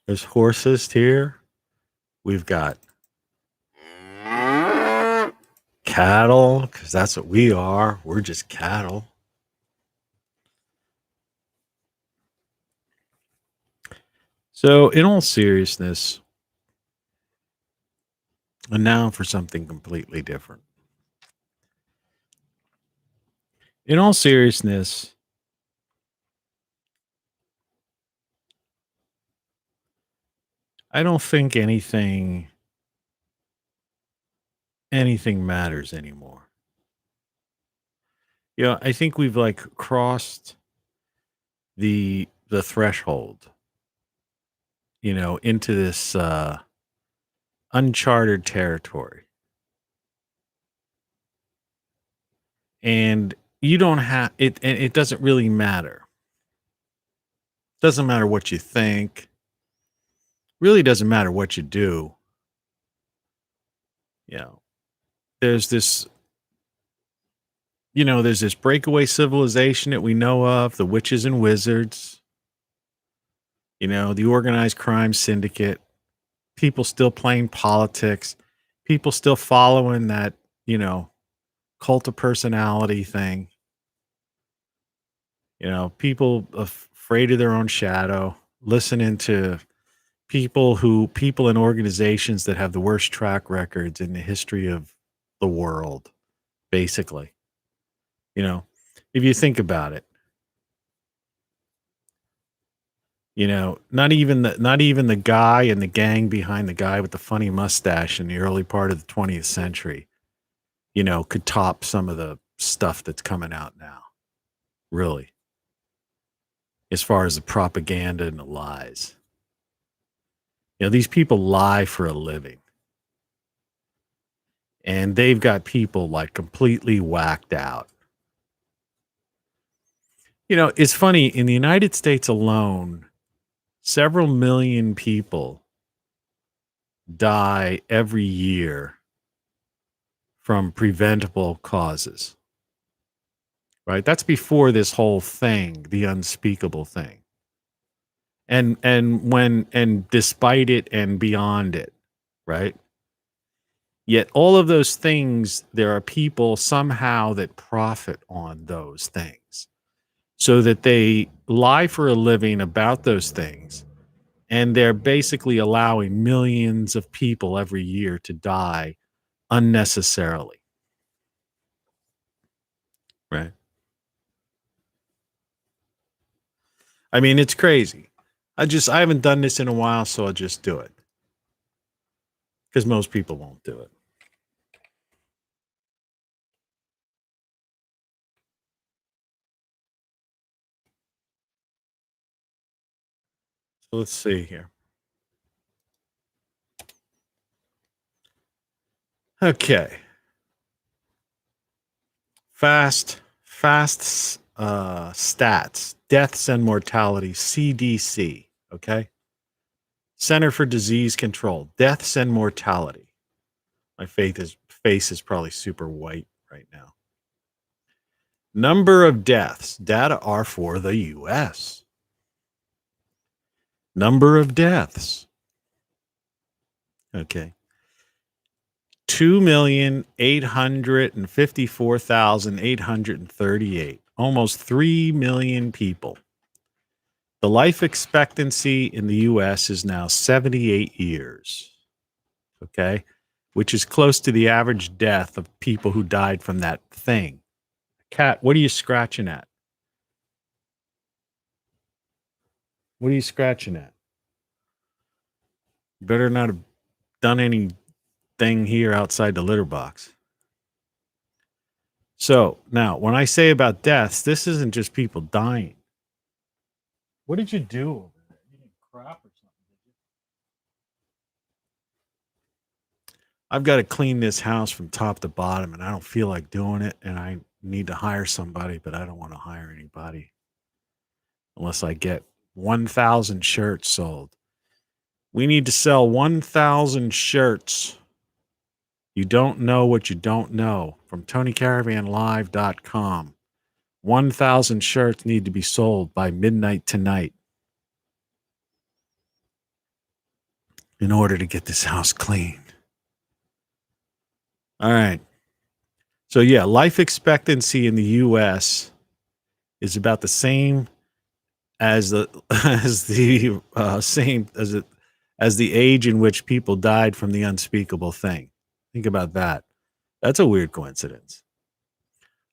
There's horses here. We've got cattle, because that's what we are. We're just cattle. So, in all seriousness, and now for something completely different. In all seriousness, I don't think anything matters anymore. I think we've crossed the threshold into this uncharted territory. And you don't have it, and it doesn't really matter. Doesn't matter what you think. Really doesn't matter what you do. There's this there's this breakaway civilization that we know of, the witches and wizards, the organized crime syndicate, people still playing politics, people still following that, cult of personality thing, people afraid of their own shadow, listening to people in organizations that have the worst track records in the history of the world, basically. If you think about it, not even the guy in the gang behind the guy with the funny mustache in the early part of the 20th century, could top some of the stuff that's coming out now. Really. As far as the propaganda and the lies. These people lie for a living. And they've got people like completely whacked out. It's funny, in the United States alone, several million people die every year from preventable causes. Right? That's before this whole thing, the unspeakable thing. And despite it and beyond it, right? Yet all of those things, there are people somehow that profit on those things, so that they lie for a living about those things, and they're basically allowing millions of people every year to die unnecessarily. Right? I mean, it's crazy. I haven't done this in a while, so I'll just do it. Because most people won't do it. So let's see here. Okay. Fast stats, deaths and mortality, CDC. Okay. Center for Disease Control, deaths and mortality. My face is probably super white right now. Number of deaths. Data are for the U.S. Number of deaths. Okay. 2,854,838. Almost 3 million people. The life expectancy in the U.S. is now 78 years. Okay. Which is close to the average death of people who died from that thing. Cat, what are you scratching at? What are you scratching at? You better not have done anything here outside the litter box. So now, when I say about deaths, this isn't just people dying. What did you do over there? You didn't crap or something, did you? I've got to clean this house from top to bottom, and I don't feel like doing it, and I need to hire somebody, but I don't want to hire anybody unless I get 1,000 shirts sold. We need to sell 1,000 shirts. You don't know what you don't know. From TonyCaravanLive.com. 1,000 shirts need to be sold by midnight tonight in order to get this house clean. All right. So yeah, life expectancy in the U.S. is about the same as the age in which people died from the unspeakable thing. Think about that. That's a weird coincidence.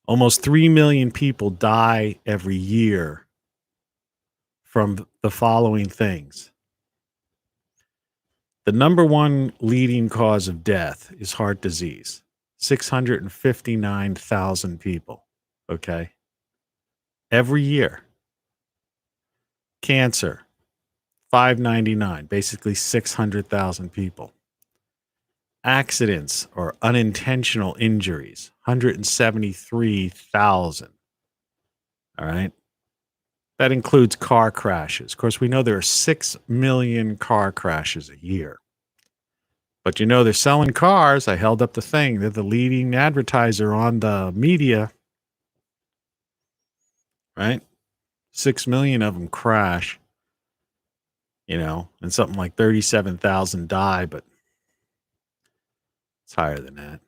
Almost 3 million people die every year from the following things. The number one leading cause of death is heart disease. 659,000 people. Okay. Every year. Cancer. 599, basically 600,000 people. Accidents or unintentional injuries, 173,000. All right. That includes car crashes. Of course, we know there are 6 million car crashes a year. But they're selling cars. I held up the thing. They're the leading advertiser on the media. Right? 6 million of them crash. And something like 37,000 die, but it's higher than that.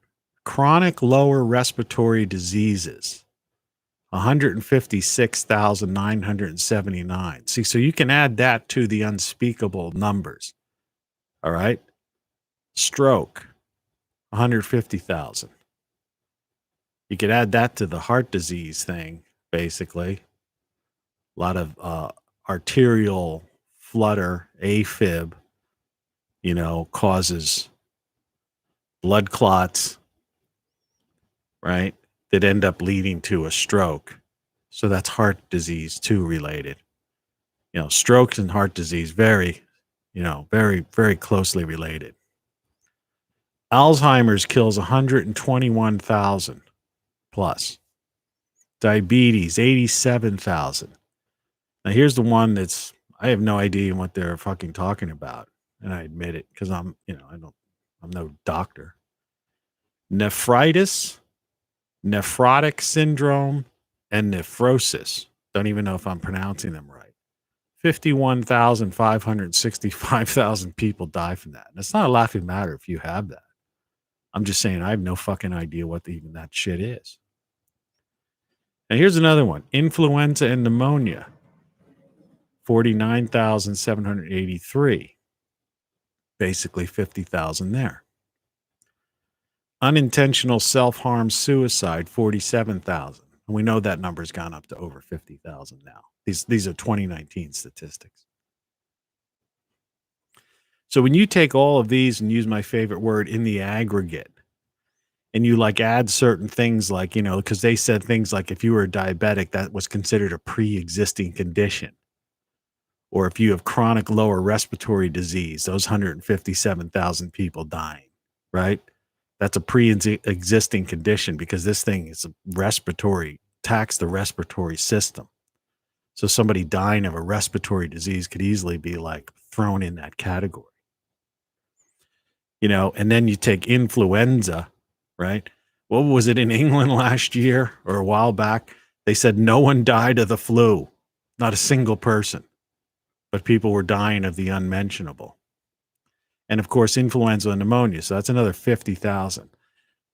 Chronic lower respiratory diseases, 156,979. See, so you can add that to the unspeakable numbers. All right? Stroke, 150,000. You could add that to the heart disease thing, basically. A lot of arterial flutter, AFib, causes blood clots, right, that end up leading to a stroke. So that's heart disease too related. Strokes and heart disease, very, very, very closely related. Alzheimer's kills 121,000 plus. Diabetes, 87,000. Now here's the one I have no idea what they're fucking talking about. And I admit it because I'm no doctor. Nephritis, nephrotic syndrome, and nephrosis. Don't even know if I'm pronouncing them right. 51,565,000 people die from that. And it's not a laughing matter if you have that. I'm just saying I have no fucking idea what even that shit is. And here's another one. Influenza and pneumonia. 49,783. Basically 50,000 there. Unintentional self-harm suicide, 47,000. And we know that number's gone up to over 50,000 now. These are 2019 statistics. So when you take all of these and use my favorite word in the aggregate, and you add certain things because they said things like if you were a diabetic, that was considered a pre-existing condition. Or if you have chronic lower respiratory disease, those 157,000 people dying, right? That's a pre-existing condition because this thing is attacks the respiratory system. So somebody dying of a respiratory disease could easily be thrown in that category. And then you take influenza, right? What was it in England last year or a while back? They said no one died of the flu, not a single person. But people were dying of the unmentionable. And of course, influenza and pneumonia. So that's another 50,000.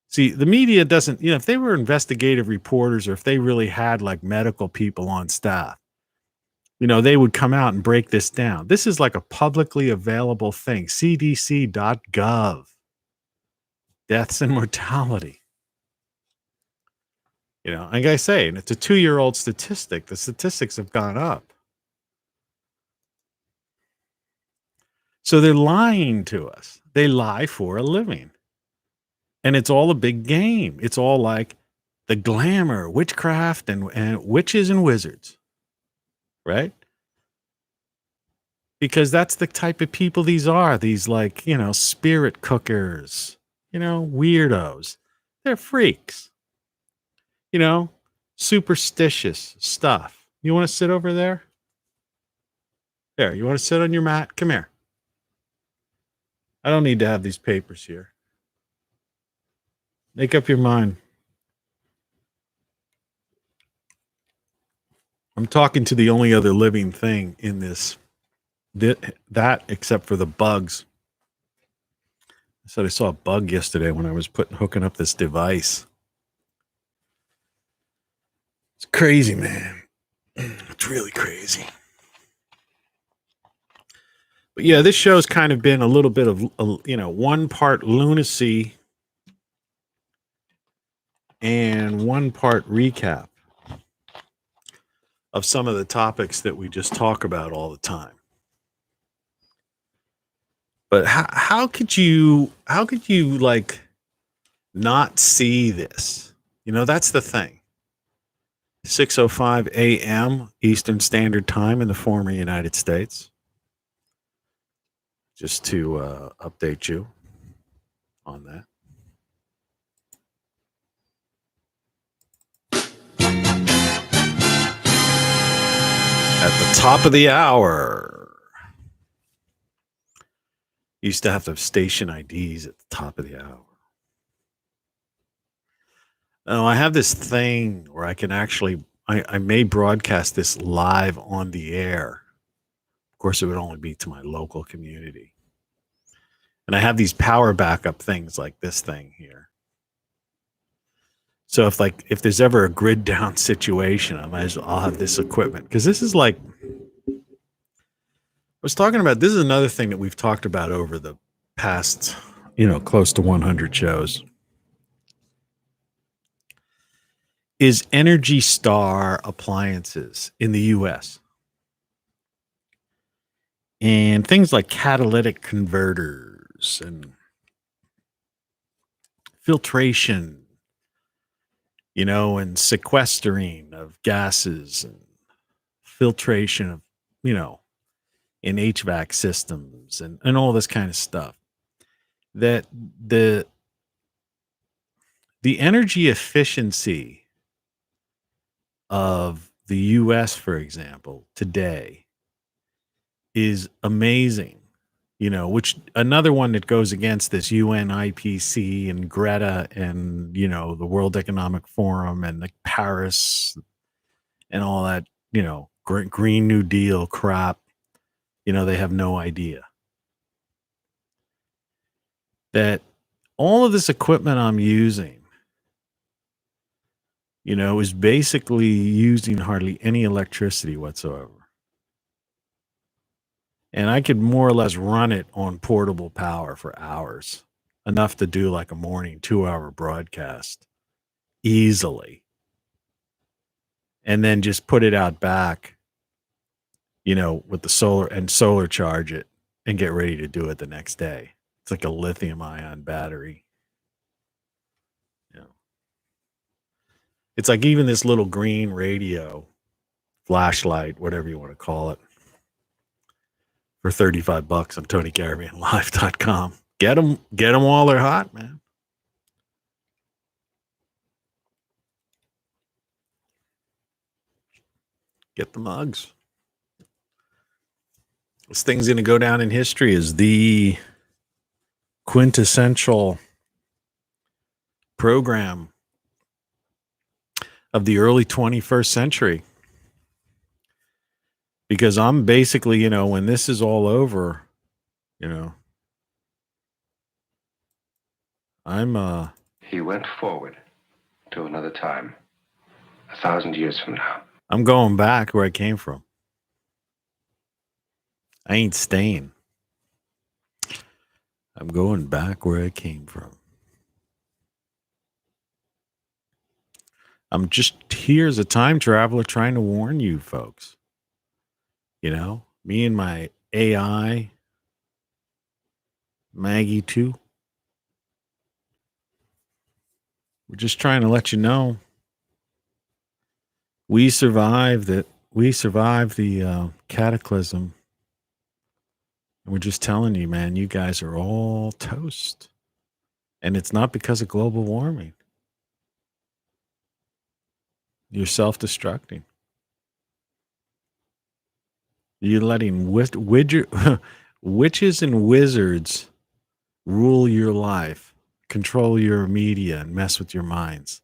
See, the media doesn't, if they were investigative reporters or if they really had medical people on staff, they would come out and break this down. This is a publicly available thing, cdc.gov. Deaths and mortality. Like I say, and it's a 2-year-old statistic. The statistics have gone up. So they're lying to us. They lie for a living. And it's all a big game. It's all the glamour, witchcraft, and witches and wizards. Right? Because that's the type of people these are. These spirit cookers, weirdos. They're freaks. Superstitious stuff. You want to sit over there? There, you want to sit on your mat? Come here. I don't need to have these papers here. Make up your mind. I'm talking to the only other living thing in that except for the bugs. I said I saw a bug yesterday when I was hooking up this device. It's crazy, man. It's really crazy. But yeah, this show's kind of been a little bit of, one part lunacy and one part recap of some of the topics that we just talk about all the time. But how could you not see this? That's the thing. 6:05 a.m. Eastern Standard Time in the former United States. just to update you on that. At the top of the hour, used to have to have station IDs at the top of the hour. Oh, I have this thing where I can actually, I may broadcast this live on the air. Of course, it would only be to my local community. And I have these power backup things like this thing here. So if there's ever a grid down situation, I'll have this equipment, because this is like, I was talking about, this is another thing that we've talked about over the past, close to 100 shows, is Energy Star appliances in the US. And things like catalytic converters and filtration, and sequestering of gases and filtration of, in HVAC systems and all this kind of stuff. That the energy efficiency of the US, for example, today is amazing, which another one that goes against this UN IPC and Greta and, the World Economic Forum and the Paris and all that, Green New Deal crap, they have no idea that all of this equipment I'm using, is basically using hardly any electricity whatsoever. And I could more or less run it on portable power for hours, enough to do like a morning 2-hour broadcast easily. And then just put it out back, with the solar charge it and get ready to do it the next day. It's like a lithium ion battery. It's like even this little green radio, flashlight, whatever you want to call it, for $35 on TonyCaravanLive.com. Get them while they're hot, man. Get the mugs. This thing's going to go down in history as the quintessential program of the early 21st century. Because I'm basically, when this is all over, I'm He went forward to another time, 1,000 years from now. I'm going back where I came from. I ain't staying. I'm going back where I came from. I'm just here as a time traveler trying to warn you folks. Me and my AI, Maggie too. We're just trying to let you know we survived it. We survived the cataclysm. And we're just telling you, man, you guys are all toast. And it's not because of global warming. You're self-destructing. You're letting witches and wizards rule your life, control your media, and mess with your minds.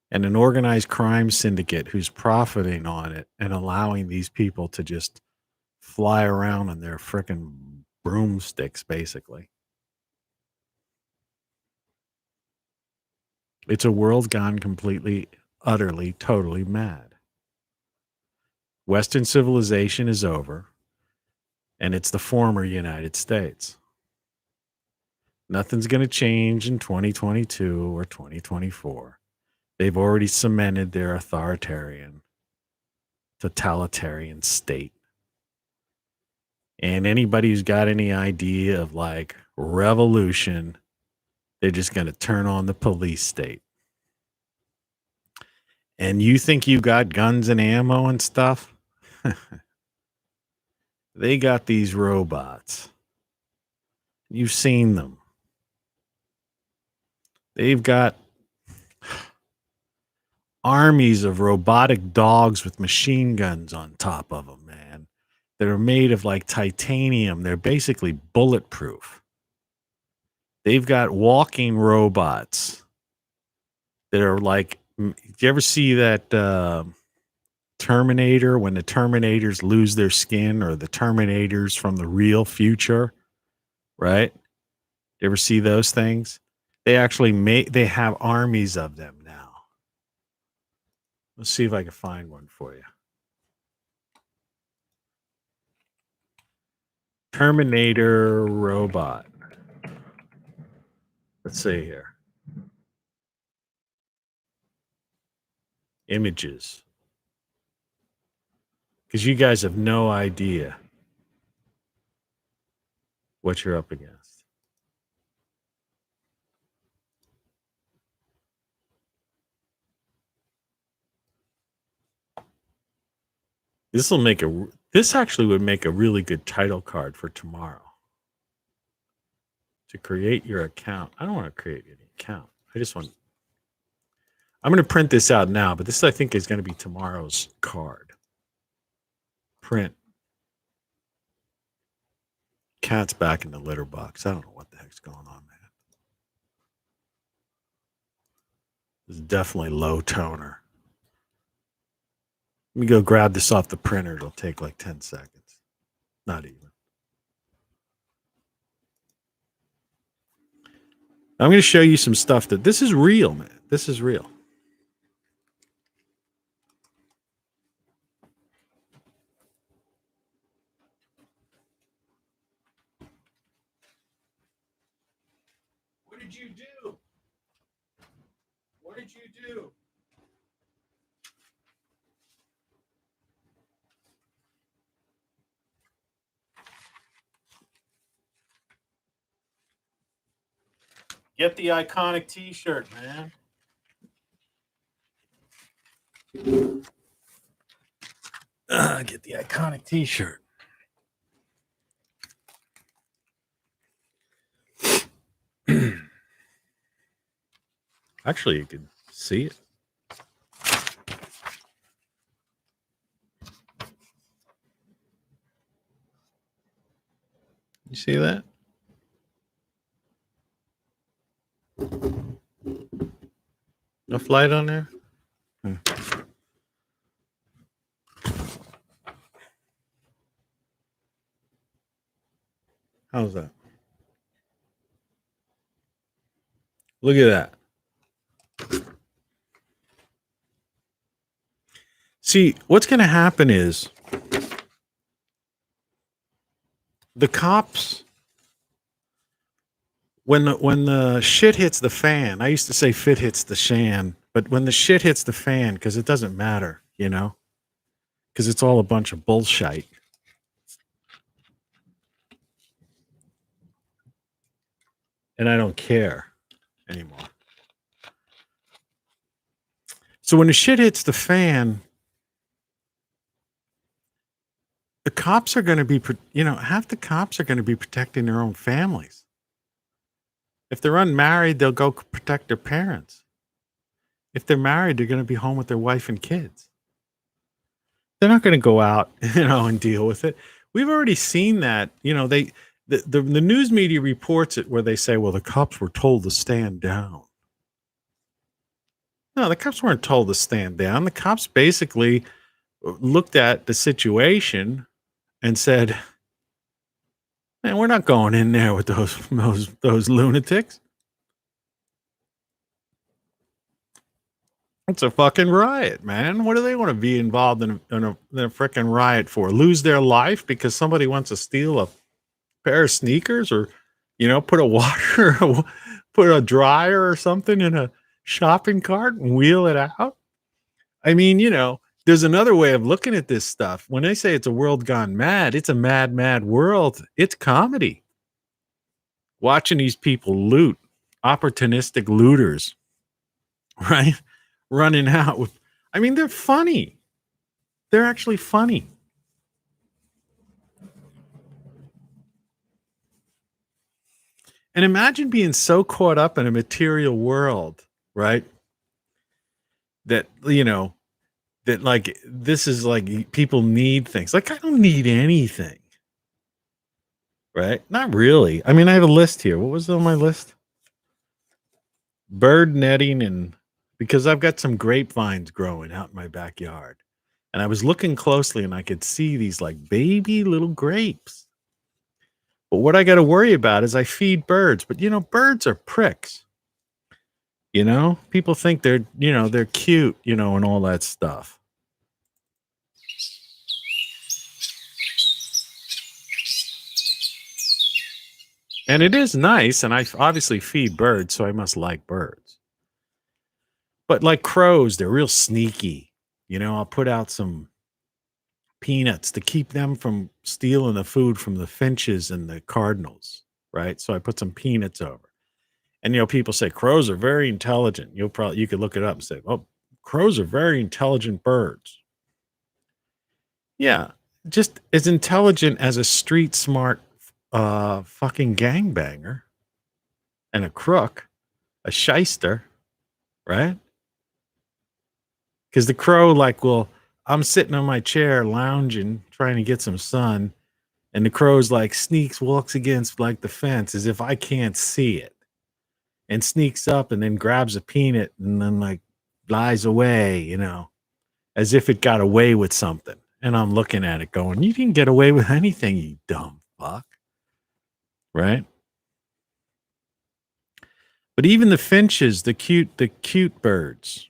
And an organized crime syndicate who's profiting on it and allowing these people to just fly around on their frickin' broomsticks, basically. It's a world gone completely, utterly, totally mad. Western civilization is over, and it's the former United States. Nothing's going to change in 2022 or 2024. They've already cemented their authoritarian, totalitarian state. And anybody who's got any idea of like revolution, they're just going to turn on the police state. And you think you got guns and ammo and stuff? They got these robots You've seen them. They've got armies of robotic dogs with machine guns on top of them, man, that are made of like titanium. They're basically bulletproof. They've got walking robots that are like, do you ever see that Terminator, when the Terminators lose their skin, or the Terminators from the real future, right? You ever see those things? They actually they have armies of them now. Let's see if I can find one for you. Terminator robot. Let's see here. Images. Because you guys have no idea what you're up against. This actually would make a really good title card for tomorrow. To create your account. I don't want to create any account. I'm going to print this out now, but this I think is going to be tomorrow's card. Print. Cat's back in the litter box. I don't know what the heck's going on, man. This is definitely low toner. Let me go grab this off the printer. It'll take like 10 seconds. Not even. I'm going to show you some stuff that this is real, man. This is real. What did you do? What did you do? Get the iconic t-shirt, man. Get the iconic t-shirt. Actually, you can see it. You see that? Enough light on there? How's that? Look at that. See, what's going to happen is the cops, when the shit hits the fan, I used to say fit hits the shan, but when the shit hits the fan, because it doesn't matter, you know, because it's all a bunch of bullshit. And I don't care anymore. So when the shit hits the fan, the cops are going to be, half the cops are going to be protecting their own families. If they're unmarried, they'll go protect their parents. If they're married, they're going to be home with their wife and kids. They're not going to go out, and deal with it. We've already seen that, the news media reports it where they say, well, the cops were told to stand down. No, the cops weren't told to stand down. The cops basically looked at the situation and said, man, we're not going in there with those lunatics. It's a fucking riot, man. What do they want to be involved in a freaking riot for? Lose their life because somebody wants to steal a pair of sneakers, or put a dryer or something in a shopping cart and wheel it out? I mean, there's another way of looking at this stuff. When they say it's a world gone mad, it's a mad, mad world. It's comedy. Watching these people loot, opportunistic looters, right? Running out with, they're funny. They're actually funny. And imagine being so caught up in a material world, right? That, that like this is like people need things. Like I don't need anything, right? Not really. I mean, I have a list here. What was on my list? Bird netting, and because I've got some grapevines growing out in my backyard. And I was looking closely and I could see these like baby little grapes. But what I got to worry about is I feed birds, but birds are pricks. People think they're cute, and all that stuff. And it is nice, and I obviously feed birds, so I must like birds. But like crows, they're real sneaky. I'll put out some peanuts to keep them from stealing the food from the finches and the cardinals, right? So I put some peanuts over. And people say crows are very intelligent. You could look it up and say, "Oh, crows are very intelligent birds." Yeah, just as intelligent as a street smart fucking gangbanger and a crook, a shyster, right? Because the crow, I'm sitting on my chair lounging, trying to get some sun, and the crow's walks against the fence as if I can't see it, and sneaks up and then grabs a peanut and then lies away, as if it got away with something. And I'm looking at it going, you didn't get away with anything, you dumb fuck. Right? But even the finches, the cute birds,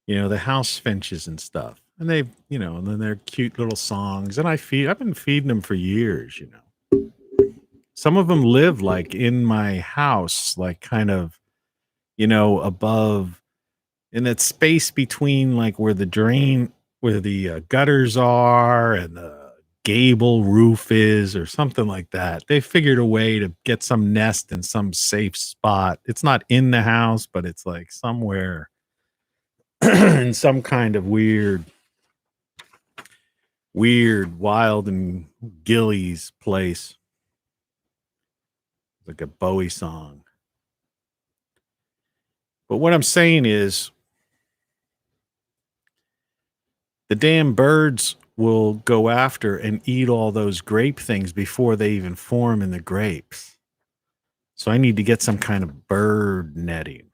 the house finches and stuff. And they've, and then they're cute little songs. And I've been feeding them for years, Some of them live in my house, kind of, above in that space between where the gutters are and the gable roof is or something like that. They figured a way to get some nest in some safe spot. It's not in the house, but it's somewhere in some kind of weird, wild and Gillies place. Like a Bowie song. But what I'm saying is the damn birds will go after and eat all those grape things before they even form in the grapes. So I need to get some kind of bird netting.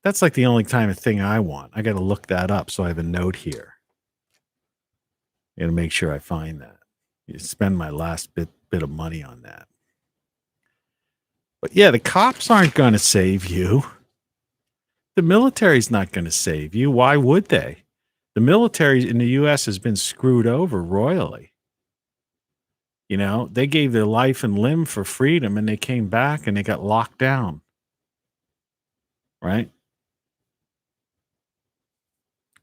That's the only thing I want. I got to look that up. So I have a note here. I got to make sure I find that. You spend my last bit of money on that. But yeah, the cops aren't going to save you. The military's not going to save you. Why would they? The military in the U.S. has been screwed over royally. They gave their life and limb for freedom, and they came back and they got locked down. Right?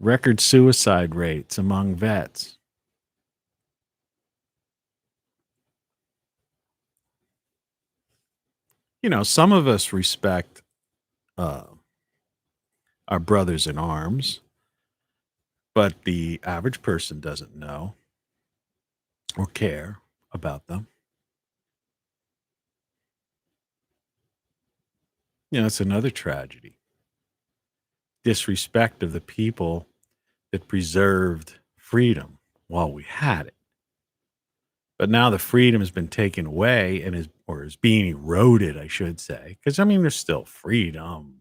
Record suicide rates among vets. Some of us respect our brothers in arms, but the average person doesn't know or care about them. It's another tragedy. Disrespect of the people that preserved freedom while we had it. But now the freedom has been taken away and is being eroded, I should say. Because there's still freedom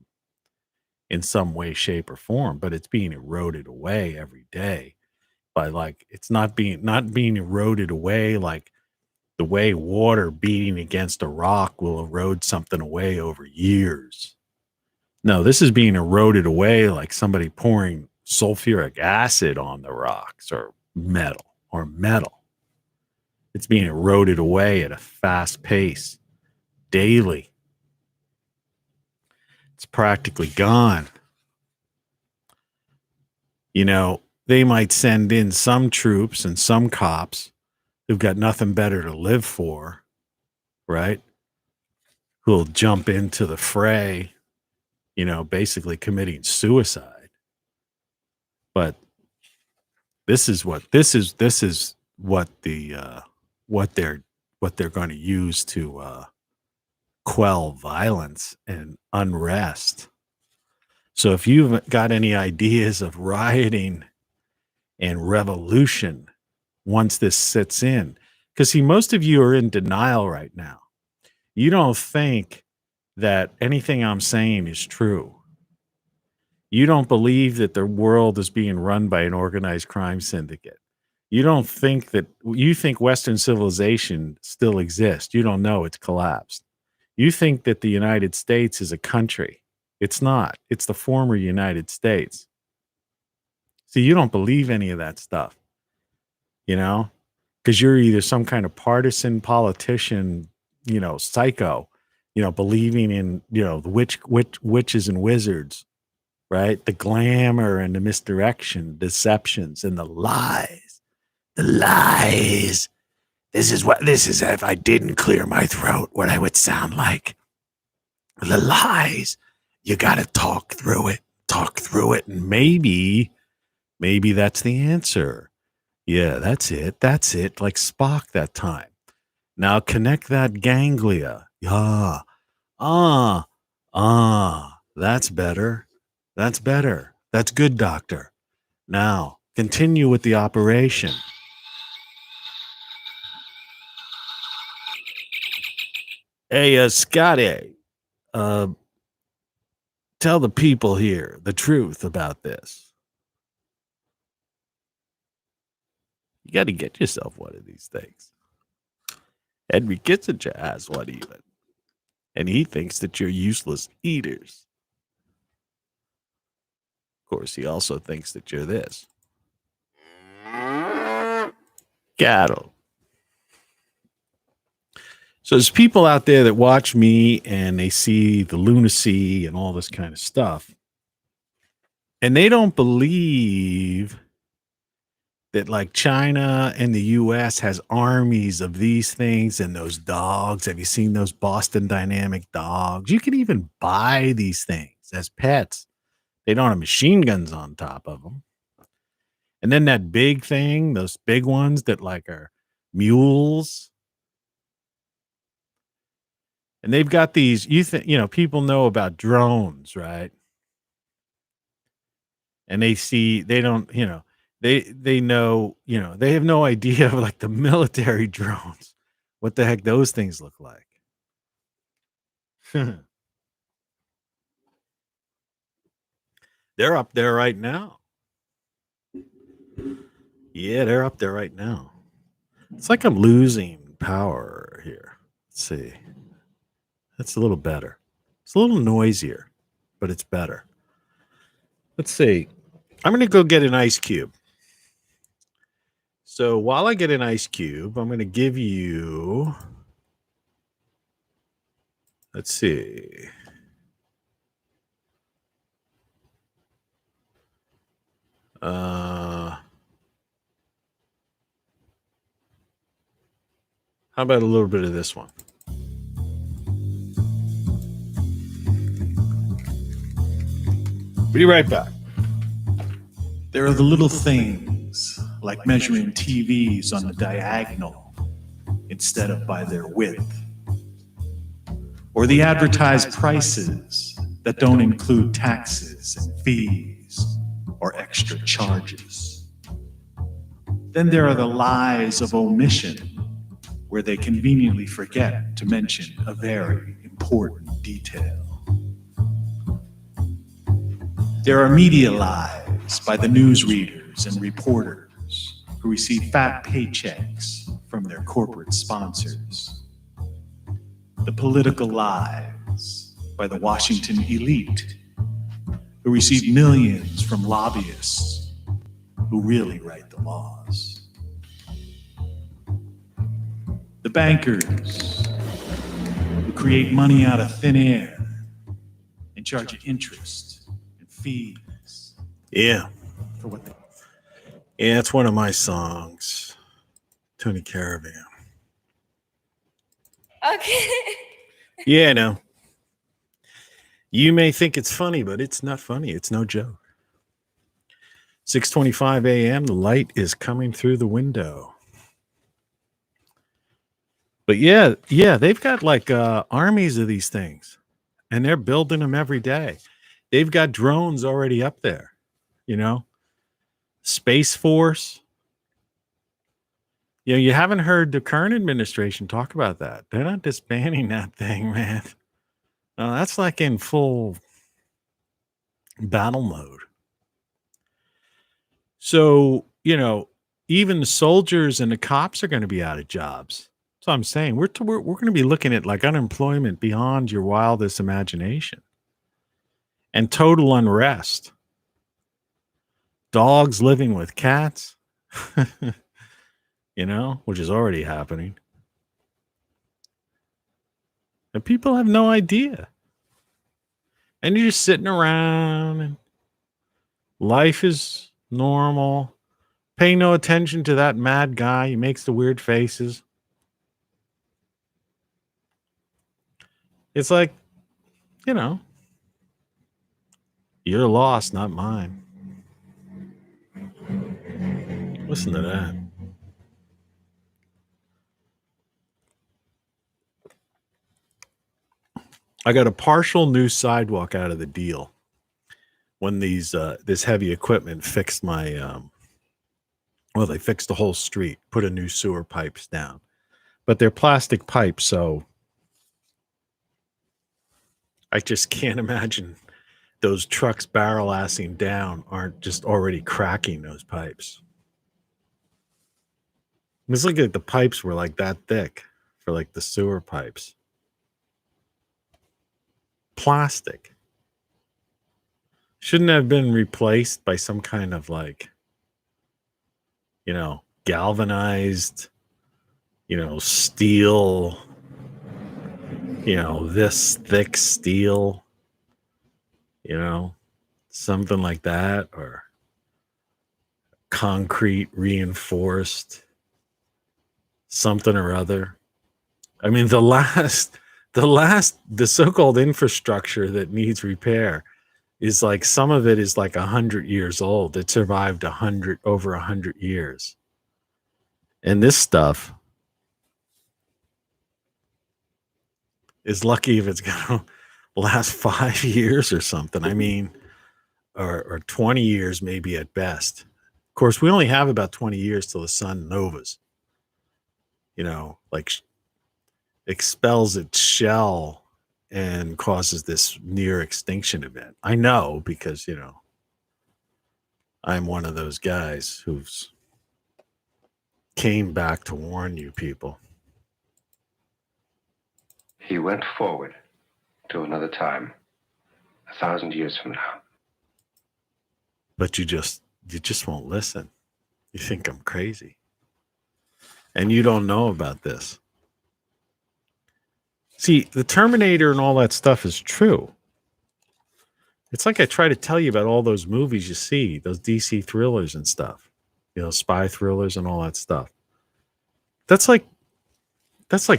in some way, shape, or form, but it's being eroded away every day by it's not being eroded away like the way water beating against a rock will erode something away over years. No, this is being eroded away like somebody pouring sulfuric acid on the rocks or metal. It's being eroded away at a fast pace daily. It's practically gone. They might send in some troops and some cops who've got nothing better to live for, right? Who'll jump into the fray, basically committing suicide. But this is what they're going to use to quell violence and unrest. So if you've got any ideas of rioting and revolution once this sits in, because see, most of you are in denial right now. You don't think that anything I'm saying is true. You don't believe that the world is being run by an organized crime syndicate. You don't think that, you think Western civilization still exists. You don't know, it's collapsed. You think that the United States is a country. It's not. It's the former United States. See, you don't believe any of that stuff, you know, because you're either some kind of partisan politician, you know, psycho, you know, believing in, you know, the witches and wizards, right? The glamour and the misdirection, deceptions and the lies. The lies. This is if I didn't clear my throat, what I would sound like. The lies. You got to talk through it. And maybe that's the answer. Yeah, that's it. Like Spock that time. Now connect that ganglia. Yeah. That's better. That's good, doctor. Now continue with the operation. Hey, Scotty, tell the people here the truth about this. You got to get yourself one of these things. Henry Kissinger has one even. And he thinks that you're useless eaters. Of course, he also thinks that you're this. Cattle. So there's people out there that watch me and they see the lunacy and all this kind of stuff. And they don't believe that like China and the US has armies of these things and those dogs. Have you seen those Boston Dynamic dogs? You can even buy these things as pets. They don't have machine guns on top of them. And then that big thing, those big ones that like are mules. And they've got these, people know about drones, right? And they see, they don't, they know, they have no idea of like the military drones, what the heck those things look like. They're up there right now. Yeah, they're up there right now. It's like I'm losing power here. Let's see. That's a little better. It's a little noisier, but it's better. Let's see. I'm going to go get an ice cube. So while I get an ice cube, I'm going to give you, let's see. How about a little bit of this one? Be right back. There are the little things, like measuring TVs on the diagonal instead of by their width, or the advertised prices that don't include taxes and fees or extra charges. Then there are the lies of omission, where they conveniently forget to mention a very important detail. There are media lies by the newsreaders and reporters who receive fat paychecks from their corporate sponsors. The political lies by the Washington elite who receive millions from lobbyists who really write the laws. The bankers who create money out of thin air and charge you interest and fees. Yeah. For what they... Yeah, it's one of my songs. Tony Caravan. Okay. Yeah, no. You may think it's funny, but it's not funny. It's no joke. 6:25 a.m. The light is coming through the window. But yeah, they've got like armies of these things, and they're building them every day. They've got drones already up there, Space Force. You haven't heard the current administration talk about that. They're not disbanding that thing, man. No, that's like in full battle mode. So, even the soldiers and the cops are going to be out of jobs. So I'm saying we're going to be looking at like unemployment beyond your wildest imagination and total unrest. Dogs living with cats, which is already happening. And people have no idea. And you're just sitting around and life is normal. Pay no attention to that mad guy. He makes the weird faces. It's like, your loss, not mine. Listen to that. I got a partial new sidewalk out of the deal when this heavy equipment fixed my they fixed the whole street, put a new sewer pipes down. But they're plastic pipes, so I just can't imagine those trucks barrel assing down aren't just already cracking those pipes. It's like the pipes were like that thick for like the sewer pipes. Plastic. Shouldn't have been replaced by some kind of like, galvanized, steel, this thick steel, something like that, or concrete reinforced something or other. I mean, the so-called infrastructure that needs repair is like, some of it is like 100 years old. It survived over 100 years. And this stuff is lucky if it's going to last 5 years or something. I mean, or 20 years maybe at best. Of course, we only have about 20 years till the sun novas, like expels its shell and causes this near extinction event. I know because, I'm one of those guys who's came back to warn you people. He went forward to another time, 1,000 years from now. But you just won't listen. You think I'm crazy. And you don't know about this. See, the Terminator and all that stuff is true. It's like I try to tell you about all those movies you see, those DC thrillers and stuff, spy thrillers and all that stuff. That's like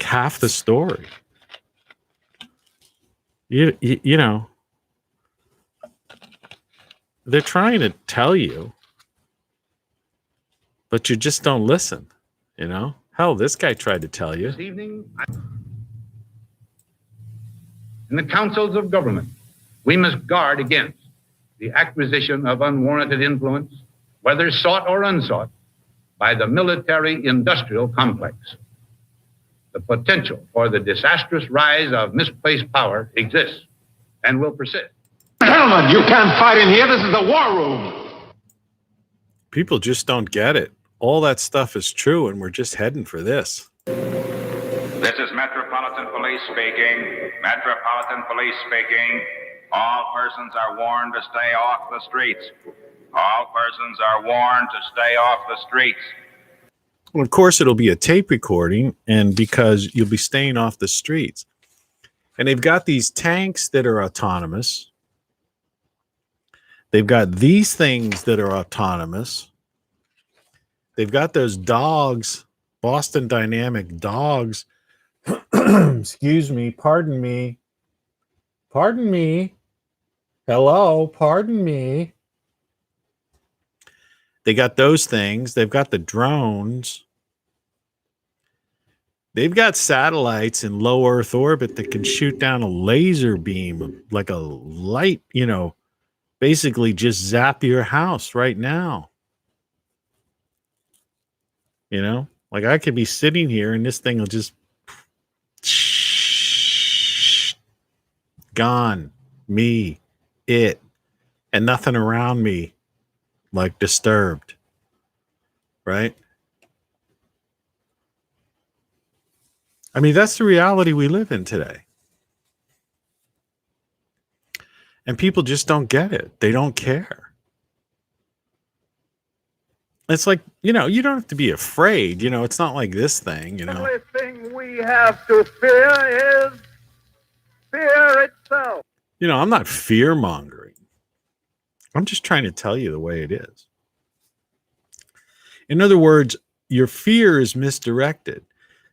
half the story. You they're trying to tell you, but you just don't listen. Hell, this guy tried to tell you. This evening, in the councils of government, we must guard against the acquisition of unwarranted influence, whether sought or unsought, by the military-industrial complex. The potential for the disastrous rise of misplaced power exists and will persist. Gentlemen, you can't fight in here. This is the war room. People just don't get it. All that stuff is true, and we're just heading for this. This is Metropolitan Police speaking. Metropolitan Police speaking. All persons are warned to stay off the streets. All persons are warned to stay off the streets. Well, of course, it'll be a tape recording, and because you'll be staying off the streets. And they've got these tanks that are autonomous. They've got these things that are autonomous. They've got those dogs, Boston Dynamic dogs. Excuse me, pardon me. Pardon me. Hello, pardon me. They got those things. They've got the drones. They've got satellites in low Earth orbit that can shoot down a laser beam, like a light, basically just zap your house right now. Like I could be sitting here and this thing will just gone, me, it, and nothing around me like disturbed, right? I mean, that's the reality we live in today. And people just don't get it. They don't care. It's like, you don't have to be afraid. It's not like this thing, The only thing we have to fear is fear itself. I'm not fear mongering. I'm just trying to tell you the way it is. In other words, your fear is misdirected.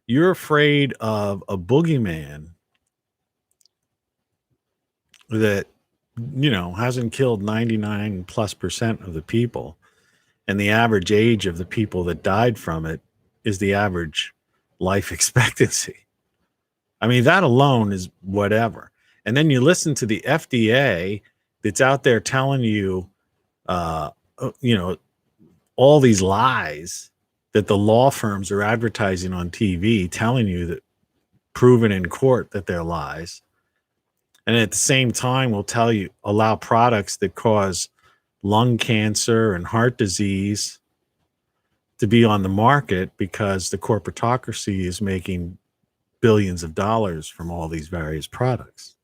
You're afraid of a boogeyman that, hasn't killed 99+% of the people. And the average age of the people that died from it is the average life expectancy. I mean, that alone is whatever. And then you listen to the FDA that's out there telling you, all these lies that the law firms are advertising on TV, telling you that proven in court that they're lies. And at the same time, will allow products that cause lung cancer and heart disease to be on the market because the corporatocracy is making billions of dollars from all these various products.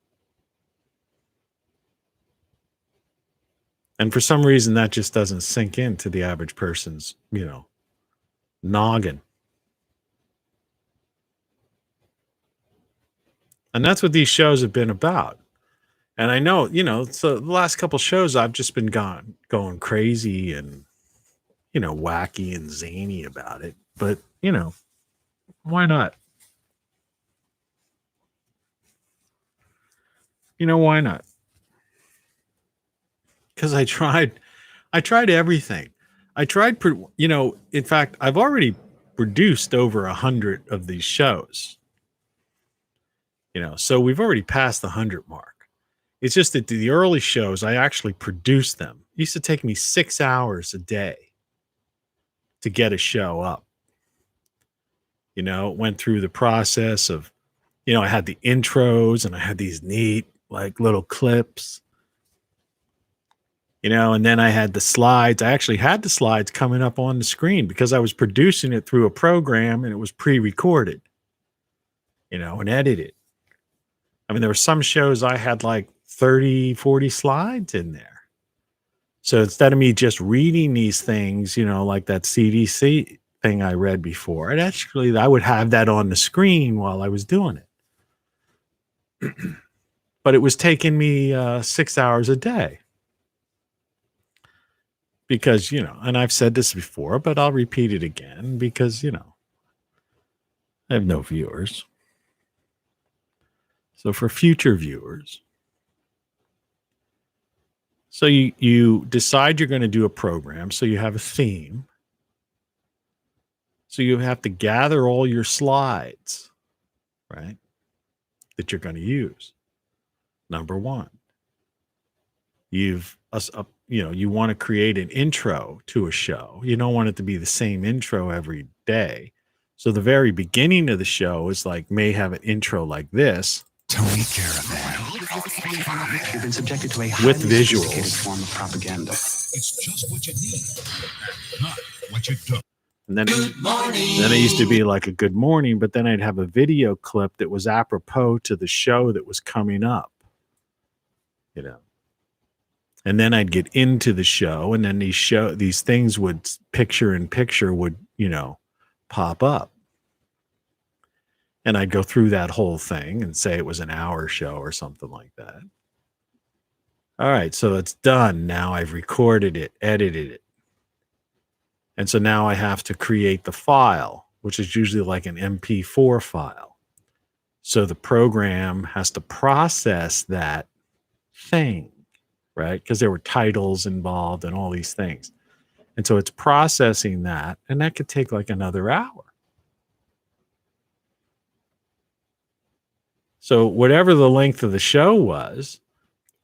And for some reason, that just doesn't sink into the average person's, noggin. And that's what these shows have been about. And I know, so the last couple shows I've just been going crazy and, wacky and zany about it. But, why not? Why not? Because I tried everything. In fact, I've already produced over 100 of these shows. So we've already passed the 100 mark. It's just that the early shows, I actually produced them. It used to take me 6 hours a day to get a show up. It went through the process of, I had the intros and I had these neat, like little clips, and then I had the slides. I actually had the slides coming up on the screen because I was producing it through a program and it was pre-recorded, and edited. I mean, there were some shows I had like 30, 40 slides in there. So instead of me just reading these things, like that CDC thing I read before, I would have that on the screen while I was doing it. But it was taking me 6 hours a day. Because, and I've said this before, but I'll repeat it again because, I have no viewers. So for future viewers, so you decide you're going to do a program, so you have a theme. So you have to gather all your slides, right, that you're going to use. Number one, you want to create an intro to a show. You don't want it to be the same intro every day. So the very beginning of the show is may have an intro like this. Tony Caravan. You've been subjected to a with highly visuals. sophisticated form of propaganda. It's just what you need, not what you don't. And then it used to be like a good morning, but then I'd have a video clip that was apropos to the show that was coming up. And then I'd get into the show, and then these things would picture in picture would, pop up. And I'd go through that whole thing and say it was an hour show or something like that. All right, so it's done. Now I've recorded it, edited it. And so now I have to create the file, which is usually like an MP4 file. So the program has to process that thing, right? Because there were titles involved and all these things. And so it's processing that, and that could take like another hour. So whatever the length of the show was,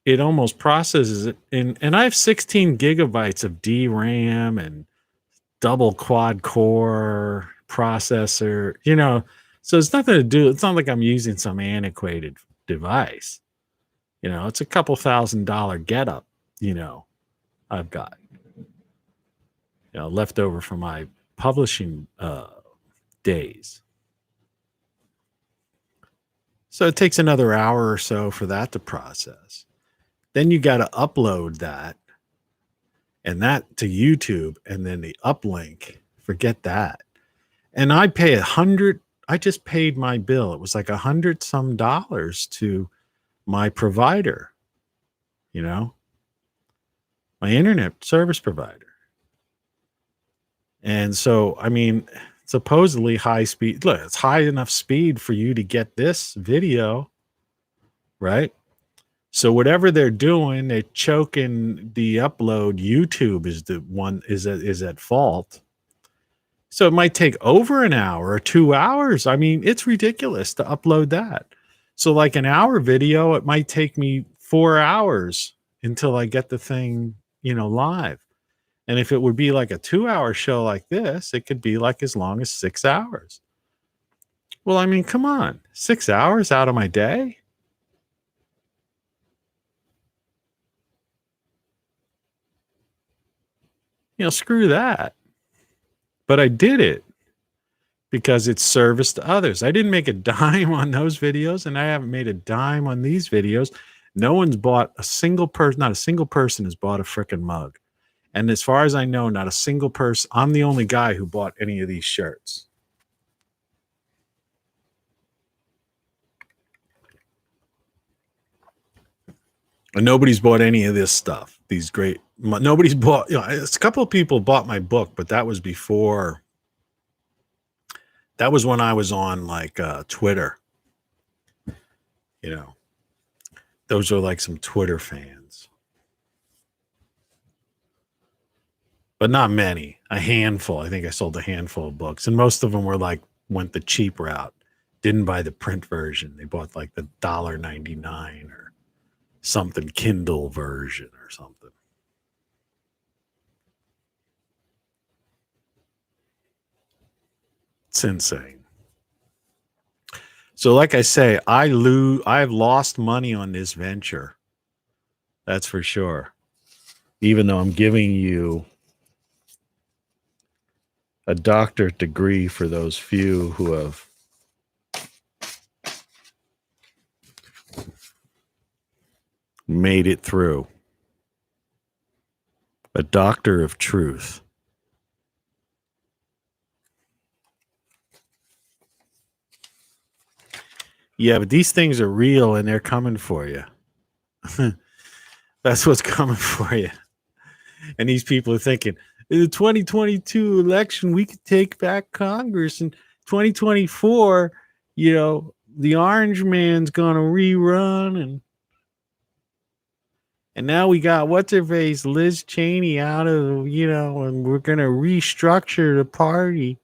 it almost processes it. And I have 16 gigabytes of DRAM and double quad core processor, so it's nothing to do. It's not like I'm using some antiquated device. It's a couple $1,000 get up, I've got, left over from my publishing days. So it takes another hour or so for that to process. Then you got to upload that and that to YouTube, and then the uplink, forget that. And I pay $100. I just paid my bill. It was like $100 some to my provider, my internet service provider. And so, I mean, supposedly high speed. Look, it's high enough speed for you to get this video, right? So whatever they're doing, they're choking the upload. YouTube is the one is at fault. So it might take over an hour or 2 hours. I mean, it's ridiculous to upload that. So like an hour video, it might take me 4 hours until I get the thing, live. And if it would be like a 2-hour show like this, it could be like as long as 6 hours. Well, I mean, come on, 6 hours out of my day? Screw that. But I did it because it's service to others. I didn't make a dime on those videos, and I haven't made a dime on these videos. No one's bought a single person, not a single person has bought a frickin' mug. And as far as I know, not a single person, I'm the only guy who bought any of these shirts. And nobody's bought any of this stuff. Nobody's bought, a couple of people bought my book, but that was before. That was when I was on like Twitter. Those are like some Twitter fans. But not many, a handful. I think I sold a handful of books. And most of them went the cheap route. Didn't buy the print version. They bought like the $1.99 or something Kindle version or something. It's insane. So like I say, I've lost money on this venture. That's for sure. Even though I'm giving you a doctorate degree for those few who have made it through. A doctor of truth. Yeah, but these things are real and they're coming for you. That's what's coming for you. And these people are thinking, in the 2022 election, we could take back Congress. In 2024, the orange man's going to rerun. And now we got, what's her face, Liz Cheney out of, and we're going to restructure the party.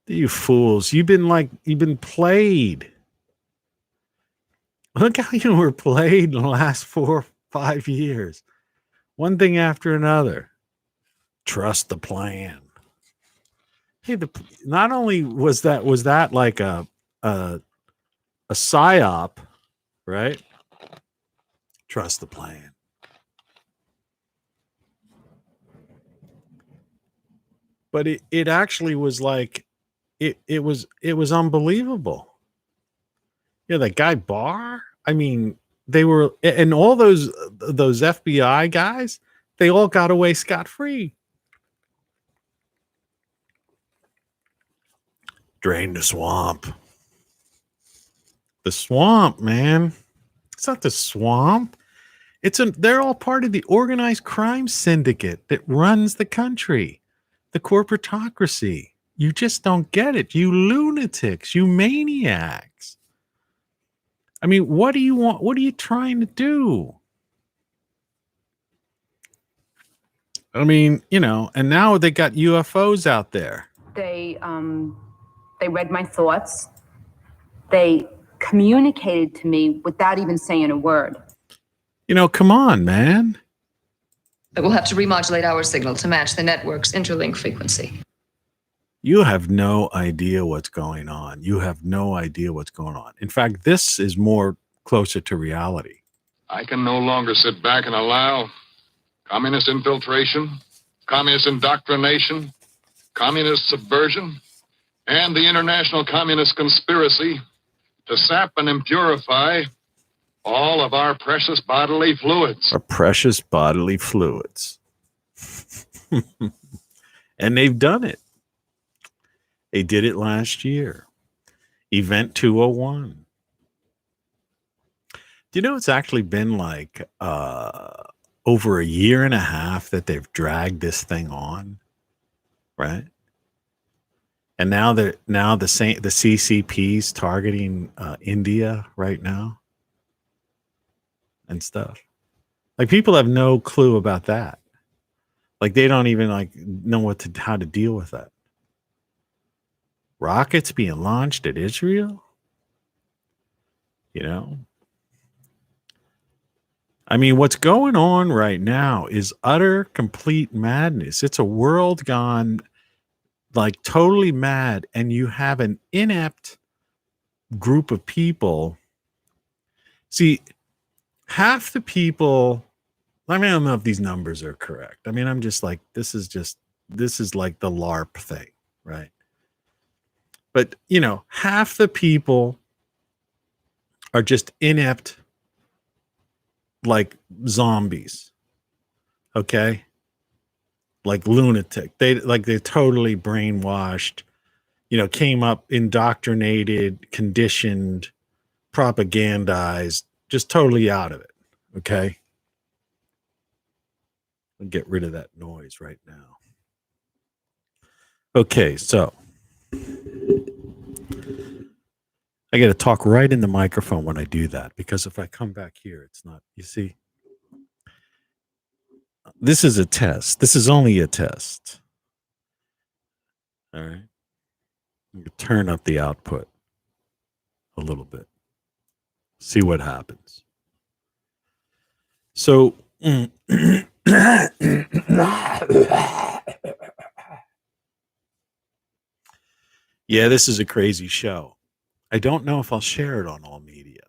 You fools. You've been played. Look how you were played in the last 4 or 5 years. One thing after another. Trust the plan. Hey, not only was that like a psyop, right? Trust the plan. But it actually was like it was unbelievable. That guy Barr. I mean, they were, and all those FBI guys, they all got away scot-free. Drain the swamp. The swamp, man. It's not the swamp. They're all part of the organized crime syndicate that runs the country. The corporatocracy. You just don't get it. You lunatics, you maniacs. I mean, what do you want? What are you trying to do? I mean, and now they got UFOs out there. They read my thoughts. They communicated to me without even saying a word. You know, come on, man. But we'll have to remodulate our signal to match the network's interlink frequency. You have no idea what's going on. You have no idea what's going on. In fact, this is more closer to reality. I can no longer sit back and allow communist infiltration, communist indoctrination, communist subversion, and the international communist conspiracy to sap and impurify all of our precious bodily fluids. Our precious bodily fluids. And they've done it. They did it last year. Event 201. Do you know it's actually been like over a year and a half that they've dragged this thing on, right? And now the CCP's targeting India right now and stuff. Like, people have no clue about that. Like, they don't even like know how to deal with that. Rockets being launched at Israel, you know. I mean, what's going on right now is utter, complete madness. It's a world gone like totally mad, and you have an inept group of people. See, half the people, I mean, I don't know if these numbers are correct. I mean, I'm just like, this is like the LARP thing, right? But, you know, half the people are just inept, like zombies. Okay? Like lunatic. They're totally brainwashed, you know, came up indoctrinated, conditioned, propagandized, just totally out of it. Okay? I'll get rid of that noise right now. Okay, so I got to talk right in the microphone when I do that, because if I come back here, it's not, you see, this is a test. This is only a test. All right. I'm going to turn up the output a little bit. See what happens. So, yeah, this is a crazy show. I don't know if I'll share it on all media.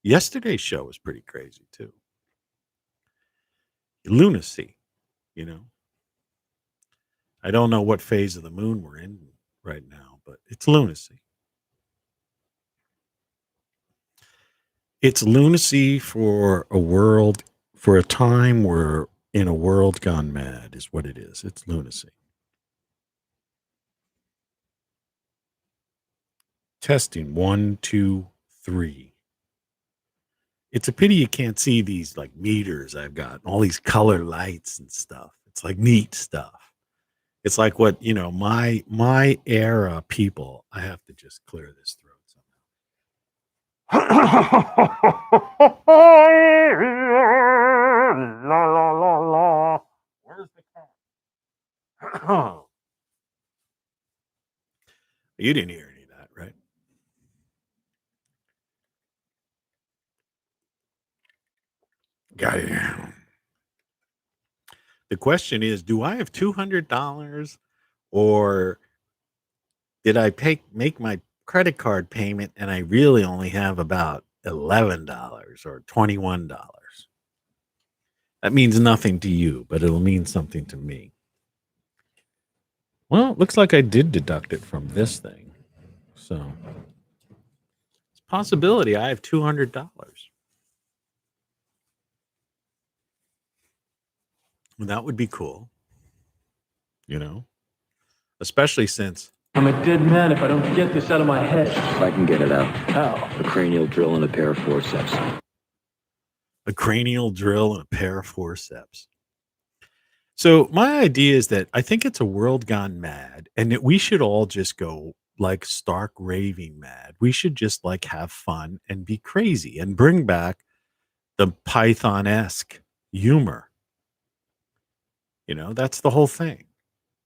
Yesterday's show was pretty crazy too. Lunacy, you know. I don't know what phase of the moon we're in right now, but it's lunacy. It's lunacy for a world, for a time we're in a world gone mad is what it is. It's lunacy. Testing 1, 2, 3. It's a pity you can't see these like meters I've got, all these color lights and stuff. It's like neat stuff. It's like what, you know, my era people, I have to just clear this throat somehow. La la la la. Where's the cat? You didn't hear any of that, right? Got it. The question is, do I have $200 or did I make my credit card payment and I really only have about $11 or $21? That means nothing to you, but it'll mean something to me. Well, it looks like I did deduct it from this thing. So it's a possibility I have $200. Well, that would be cool, you know, especially since I'm a dead man if I don't get this out of my head. I can get it out. How? A cranial drill and a pair of forceps. A cranial drill and a pair of forceps. So my idea is that I think it's a world gone mad and that we should all just go like stark raving mad. We should just like have fun and be crazy and bring back the Python-esque humor. You know, that's the whole thing.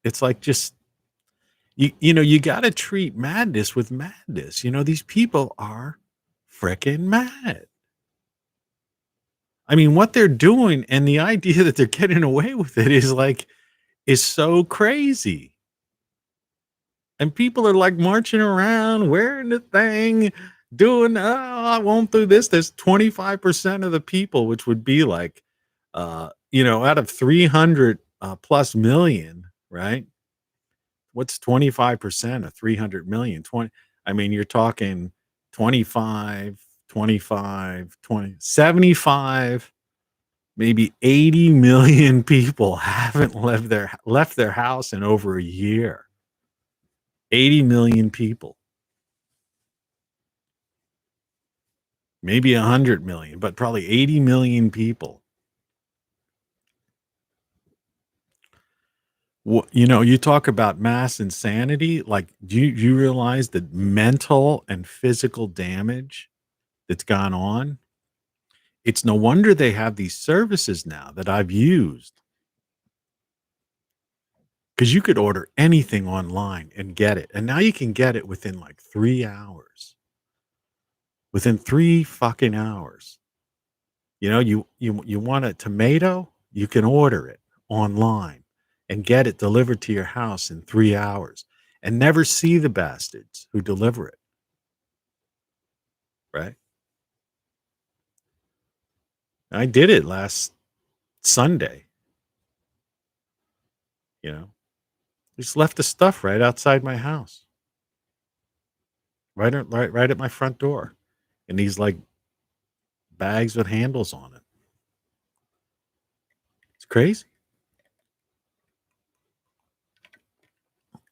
It's like just, You got to treat madness with madness. These people are freaking mad. I mean, what they're doing and the idea that they're getting away with it is so crazy. And people are like marching around, wearing the thing, doing, I won't do this. There's 25% of the people, which would be like, out of 300 plus million, right? What's 25% of 300 million? 20. I mean, you're talking 25, 25, 20, 75, maybe 80 million people haven't left their house in over a year. 80 million people. Maybe 100 million, but probably 80 million people. You talk about mass insanity. Like, do you realize the mental and physical damage that's gone on? It's no wonder they have these services now that I've used. Because you could order anything online and get it. And now you can get it within like 3 hours. Within 3 fucking hours. You want a tomato? You can order it online and get it delivered to your house in 3 hours and never see the bastards who deliver it. Right? I did it last Sunday. Just left the stuff right outside my house. Right at my front door. And these like bags with handles on it. It's crazy.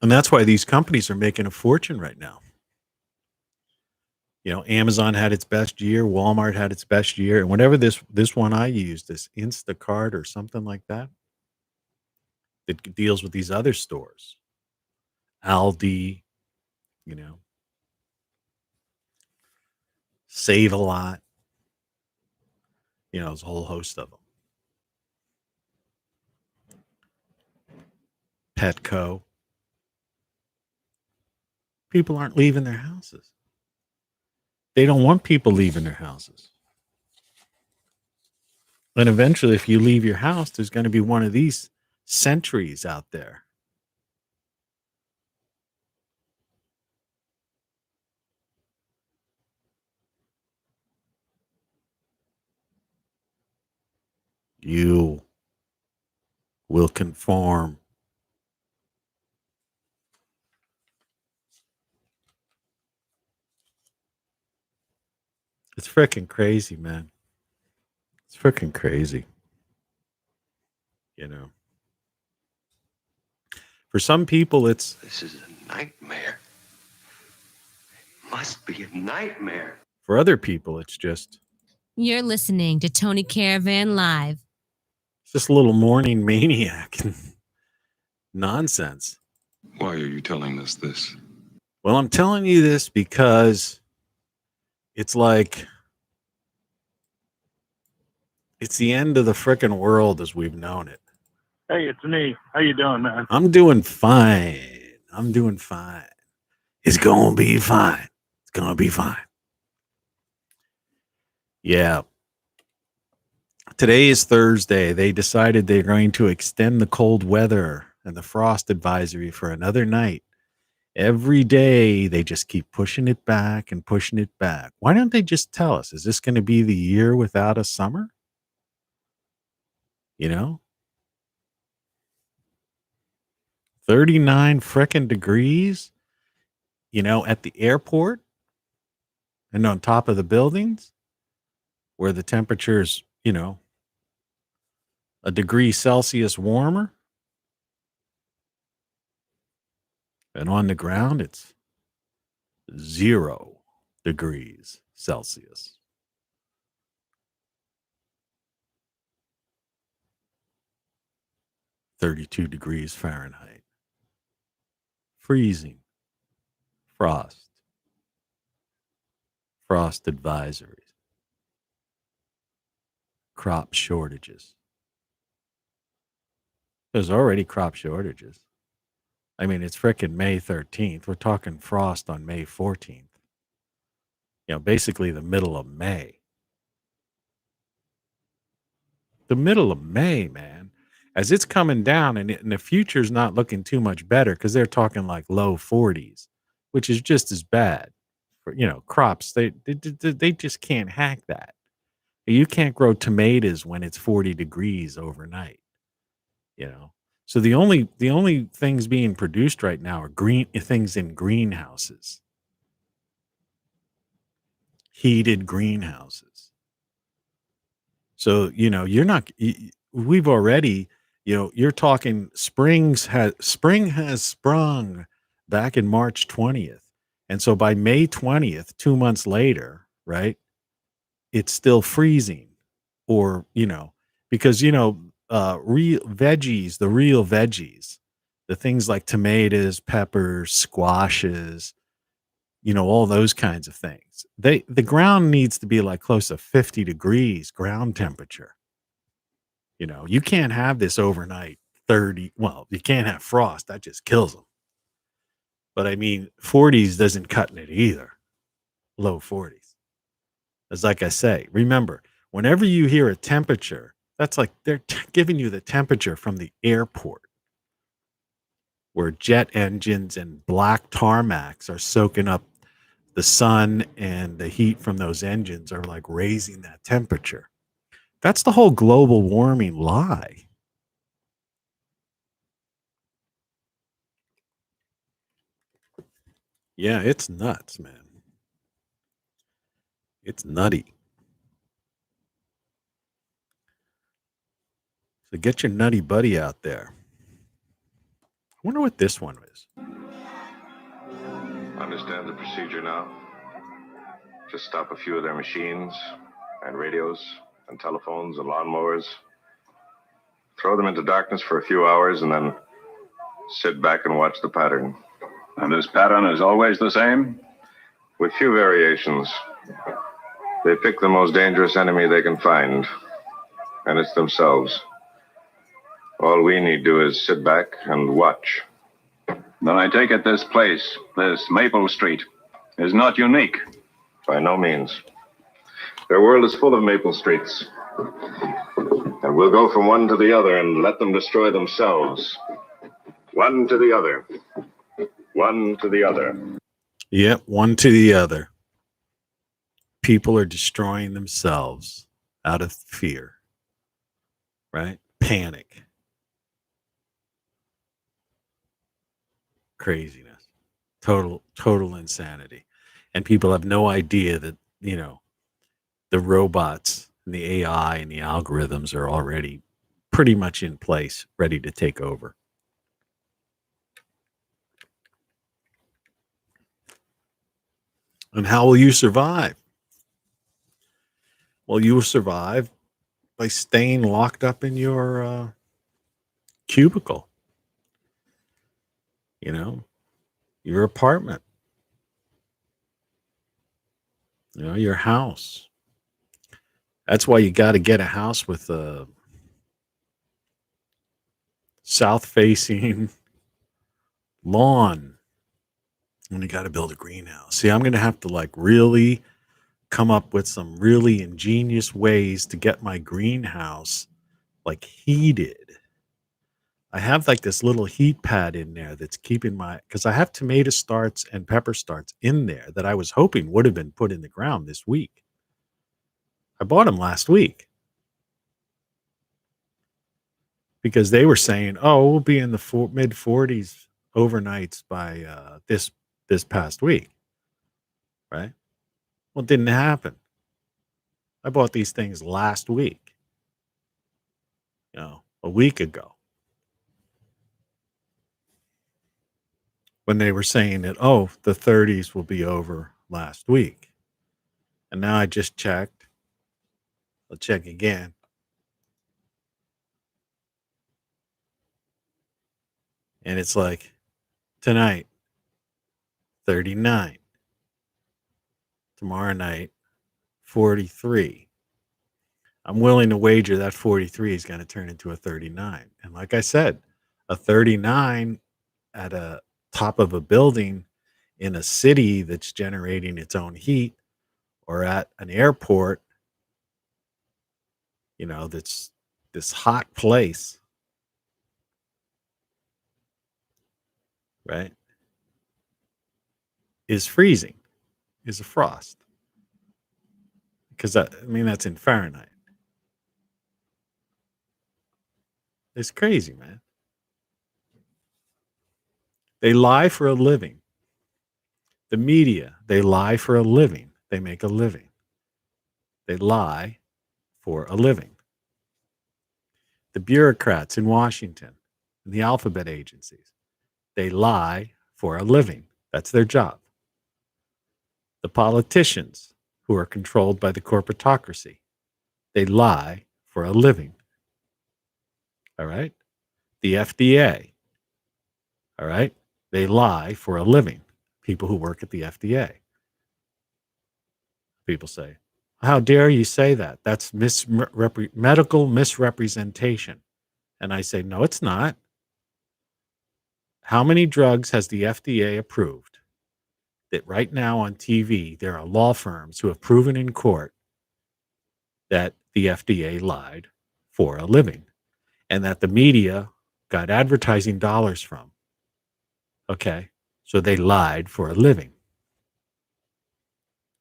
And that's why these companies are making a fortune right now. Amazon had its best year, Walmart had its best year, and whatever this one I used, this Instacart or something like that, that deals with these other stores, Aldi, Save a Lot, there's a whole host of them. Petco. People aren't leaving their houses. They don't want people leaving their houses. And eventually, if you leave your house, there's going to be one of these sentries out there. You will conform. It's freaking crazy, man. It's freaking crazy. For some people, this is a nightmare. It must be a nightmare. For other people, it's just. You're listening to Tony Caravan Live. It's just a little morning maniac nonsense. Why are you telling us this? Well, I'm telling you this because it's like it's the end of the frickin' world as we've known it. Hey, it's me. How you doing, man? I'm doing fine. It's gonna be fine. It's gonna be fine. Yeah. Today is Thursday. They decided they're going to extend the cold weather and the frost advisory for another night. Every day, they just keep pushing it back and pushing it back. Why don't they just tell us? Is this going to be the year without a summer? 39 frickin' degrees, at the airport and on top of the buildings where the temperature's, a degree Celsius warmer. And on the ground, it's 0 degrees Celsius. (32 degrees Fahrenheit). Freezing. Frost advisories. Crop shortages. There's already crop shortages. I mean, it's frickin' May 13th. We're talking frost on May 14th. Basically the middle of May. The middle of May, man. As it's coming down, and the future's not looking too much better because they're talking like low 40s, which is just as bad. For crops, they just can't hack that. You can't grow tomatoes when it's 40 degrees overnight. So the only things being produced right now are green things in greenhouses, heated greenhouses. So you're not. We've already. You're talking spring has sprung back in March 20th, and so by May 20th, 2 months later, right? It's still freezing, or because real veggies, the real veggies, the things like tomatoes, peppers, squashes, all those kinds of things. The ground needs to be like close to 50 degrees ground temperature. You can't have this overnight 30. Well, you can't have frost. That just kills them. But I mean, 40s doesn't cut in it either. Low 40s. It's like I say, remember, whenever you hear a temperature, that's like they're giving you the temperature from the airport, where jet engines and black tarmacs are soaking up the sun, and the heat from those engines are like raising that temperature. That's the whole global warming lie. Yeah, it's nuts, man. It's nutty. So get your nutty buddy out there. I wonder what this one is. Understand the procedure now? Just stop a few of their machines and radios and telephones and lawnmowers. Throw them into darkness for a few hours and then sit back and watch the pattern. And this pattern is always the same? With few variations. They pick the most dangerous enemy they can find, and it's themselves. All we need to do is sit back and watch. Then I take it this place, this Maple Street, is not unique. By no means. Their world is full of Maple Streets. And we'll go from one to the other and let them destroy themselves. One to the other. One to the other. Yep, one to the other. People are destroying themselves out of fear, right? Panic. Craziness. Total insanity. And people have no idea that, the robots and the AI and the algorithms are already pretty much in place, ready to take over. And how will you survive? Well, you will survive by staying locked up in your cubicle, your apartment, your house. That's why you got to get a house with a south-facing lawn. And you got to build a greenhouse. See, I'm going to have to really come up with some really ingenious ways to get my greenhouse heated. I have this little heat pad in there that's keeping because I have tomato starts and pepper starts in there that I was hoping would have been put in the ground this week. I bought them last week because they were saying, "Oh, we'll be in the mid 40s overnights by this past week." Right? Well, it didn't happen. I bought these things last week, a week ago, when they were saying that, the 30s will be over last week. And now I just checked. I'll check again. And it's tonight, 39. Tomorrow night, 43. I'm willing to wager that 43 is going to turn into a 39. And like I said, a 39 at a top of a building in a city that's generating its own heat, or at an airport, that's this hot place, right, is freezing, is a frost. Because that's in Fahrenheit. It's crazy, man. They lie for a living. The media, they lie for a living. They make a living. They lie for a living. The bureaucrats in Washington, and the alphabet agencies, they lie for a living. That's their job. The politicians who are controlled by the corporatocracy, they lie for a living. All right? The FDA, all right? They lie for a living. People who work at the FDA. People say, how dare you say that? That's medical misrepresentation. And I say, no, it's not. How many drugs has the FDA approved that right now on TV, there are law firms who have proven in court that the FDA lied for a living and that the media got advertising dollars from? Okay, so they lied for a living.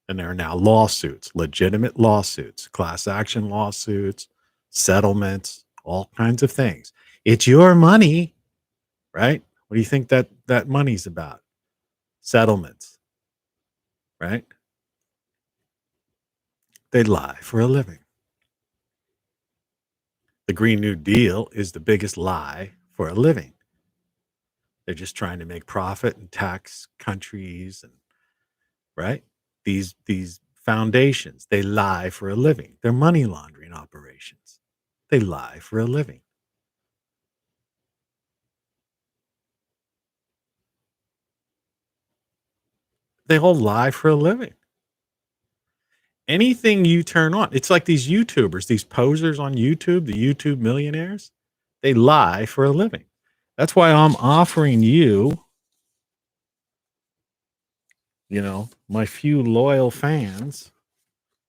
And there are now lawsuits, legitimate lawsuits, class action lawsuits, settlements, all kinds of things. It's your money, right? What do you think that money's about? Settlements, right? They lie for a living. The Green New Deal is the biggest lie for a living. They're just trying to make profit and tax countries, and right? These foundations, they lie for a living. They're money laundering operations. They lie for a living. They all lie for a living. Anything you turn on, it's like these YouTubers, these posers on YouTube, the YouTube millionaires, they lie for a living. That's why I'm offering you, my few loyal fans,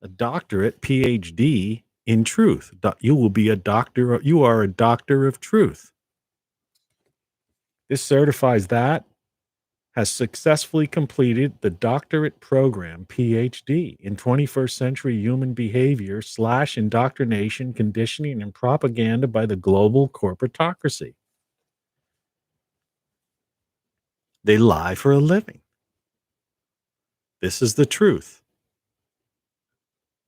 a doctorate, Ph.D. in truth. You will be a doctor. You are a doctor of truth. This certifies that, has successfully completed the doctorate program, Ph.D. in 21st century human behavior / indoctrination, conditioning, and propaganda by the global corporatocracy. They lie for a living. This is the truth.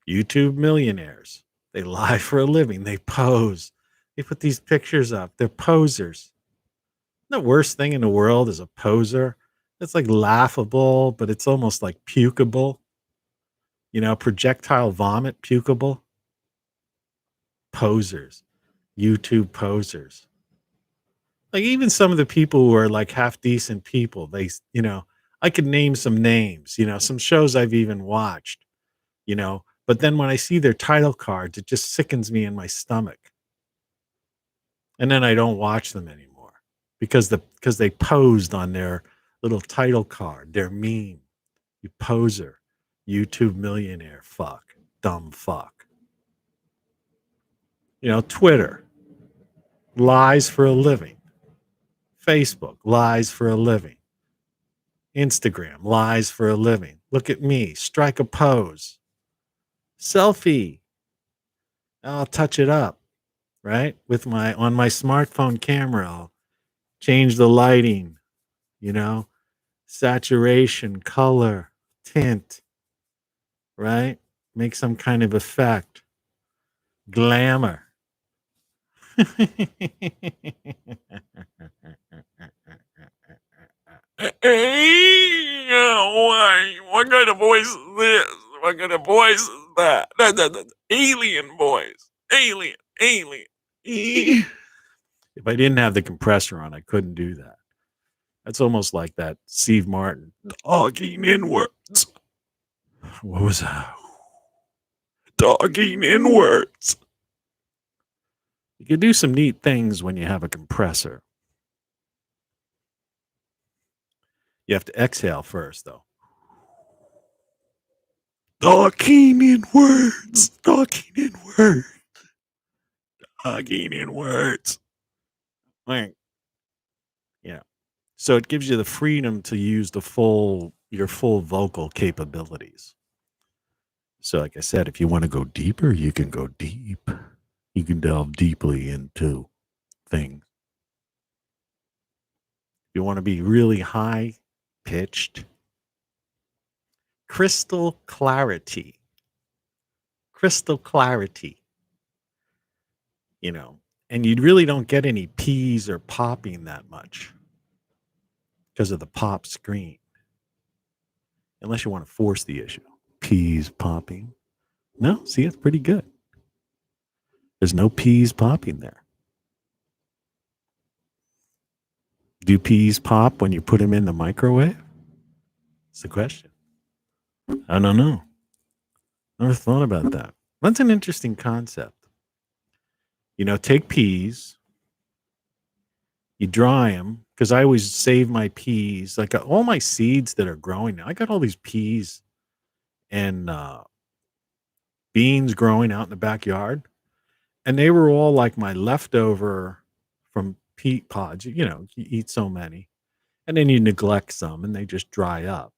YouTube millionaires, they lie for a living. They pose. They put these pictures up. They're posers. The worst thing in the world is a poser. It's like laughable, but it's almost like pukeable. Projectile vomit, pukeable. Posers. YouTube posers. Like even some of the people who are like half decent people, I could name some names, some shows I've even watched, but then when I see their title cards, it just sickens me in my stomach. And then I don't watch them anymore because they posed on their little title card, their meme. You poser, YouTube millionaire, fuck, dumb fuck. Twitter, lies for a living. Facebook, lies for a living. Instagram, lies for a living. Look at me, strike a pose. Selfie. I'll touch it up, right? On my smartphone camera, I'll change the lighting, saturation, color, tint, right? Make some kind of effect. Glamour. What kind of voice is this? What kind of voice is that? Alien voice. Alien. If I didn't have the compressor on, I couldn't do that. That's almost like that Steve Martin talking inwards. What was that? Talking inwards. You can do some neat things when you have a compressor. You have to exhale first, though. Talking in words. Talking in words. Talking in words. Like, yeah. So it gives you the freedom to use your full vocal capabilities. So, like I said, if you want to go deeper, you can go deep. You can delve deeply into things. If you want to be really high pitched, crystal clarity. Crystal clarity. And you really don't get any peas or popping that much because of the pop screen. Unless you want to force the issue. Peas popping. No, see, it's pretty good. There's no peas popping there. Do peas pop when you put them in the microwave? That's the question. I don't know. Never thought about that. That's an interesting concept. Take peas, you dry them, because I always save my peas. Like all my seeds that are growing now, I got all these peas and beans growing out in the backyard. And they were all like my leftover from peat pods. You eat so many. And then you neglect some and they just dry up.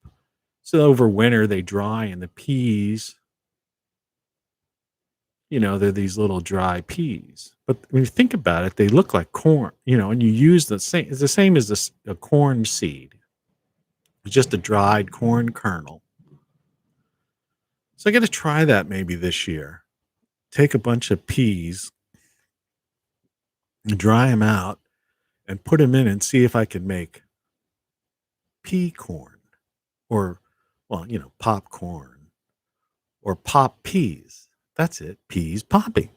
So over winter, they dry, and the peas, they're these little dry peas. But when you think about it, they look like corn, and you use it's the same as a corn seed. It's just a dried corn kernel. So I got to try that maybe this year. Take a bunch of peas, dry them out, and put them in and see if I can make pea corn or, popcorn or pop peas. That's it. Peas popping.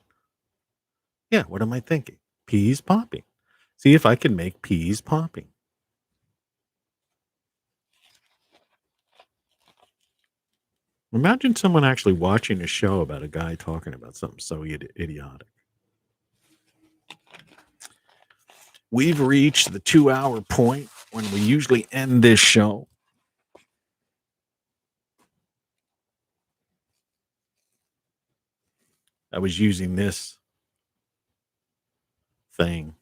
Yeah, what am I thinking? Peas popping. See if I can make peas popping. Imagine someone actually watching a show about a guy talking about something so idiotic. We've reached the 2-hour point when we usually end this show. I was using this thing.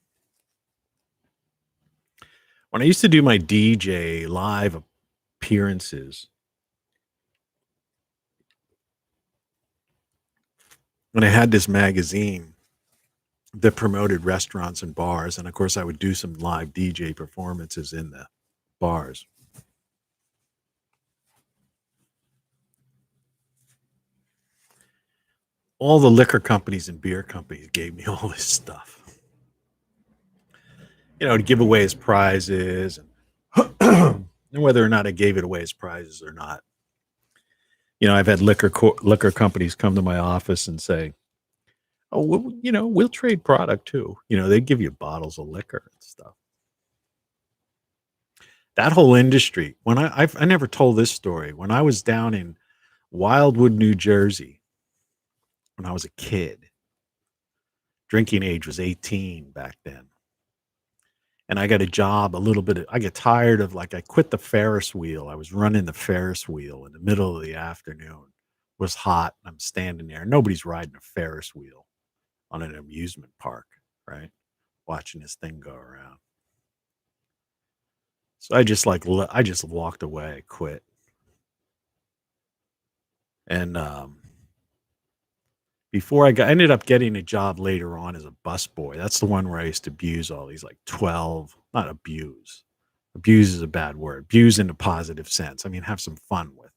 When I used to do my DJ live appearances, when I had this magazine that promoted restaurants and bars, and of course I would do some live DJ performances in the bars. All the liquor companies and beer companies gave me all this stuff. To give away as prizes, and whether or not I gave it away as prizes or not. I've had liquor companies come to my office and say, "Oh, we'll trade product too." They give you bottles of liquor and stuff. That whole industry. When I never told this story. When I was down in Wildwood, New Jersey, when I was a kid, drinking age was 18 back then. And I got a job I get tired of I quit the Ferris wheel. I was running the Ferris wheel in the middle of the afternoon. It was hot. I'm standing there. Nobody's riding a Ferris wheel on an amusement park, right? Watching this thing go around. So I just walked away, quit. And before I ended up getting a job later on as a busboy. That's the one where I used to abuse all these 12, not abuse. Abuse is a bad word. Abuse in a positive sense. I mean, have some fun with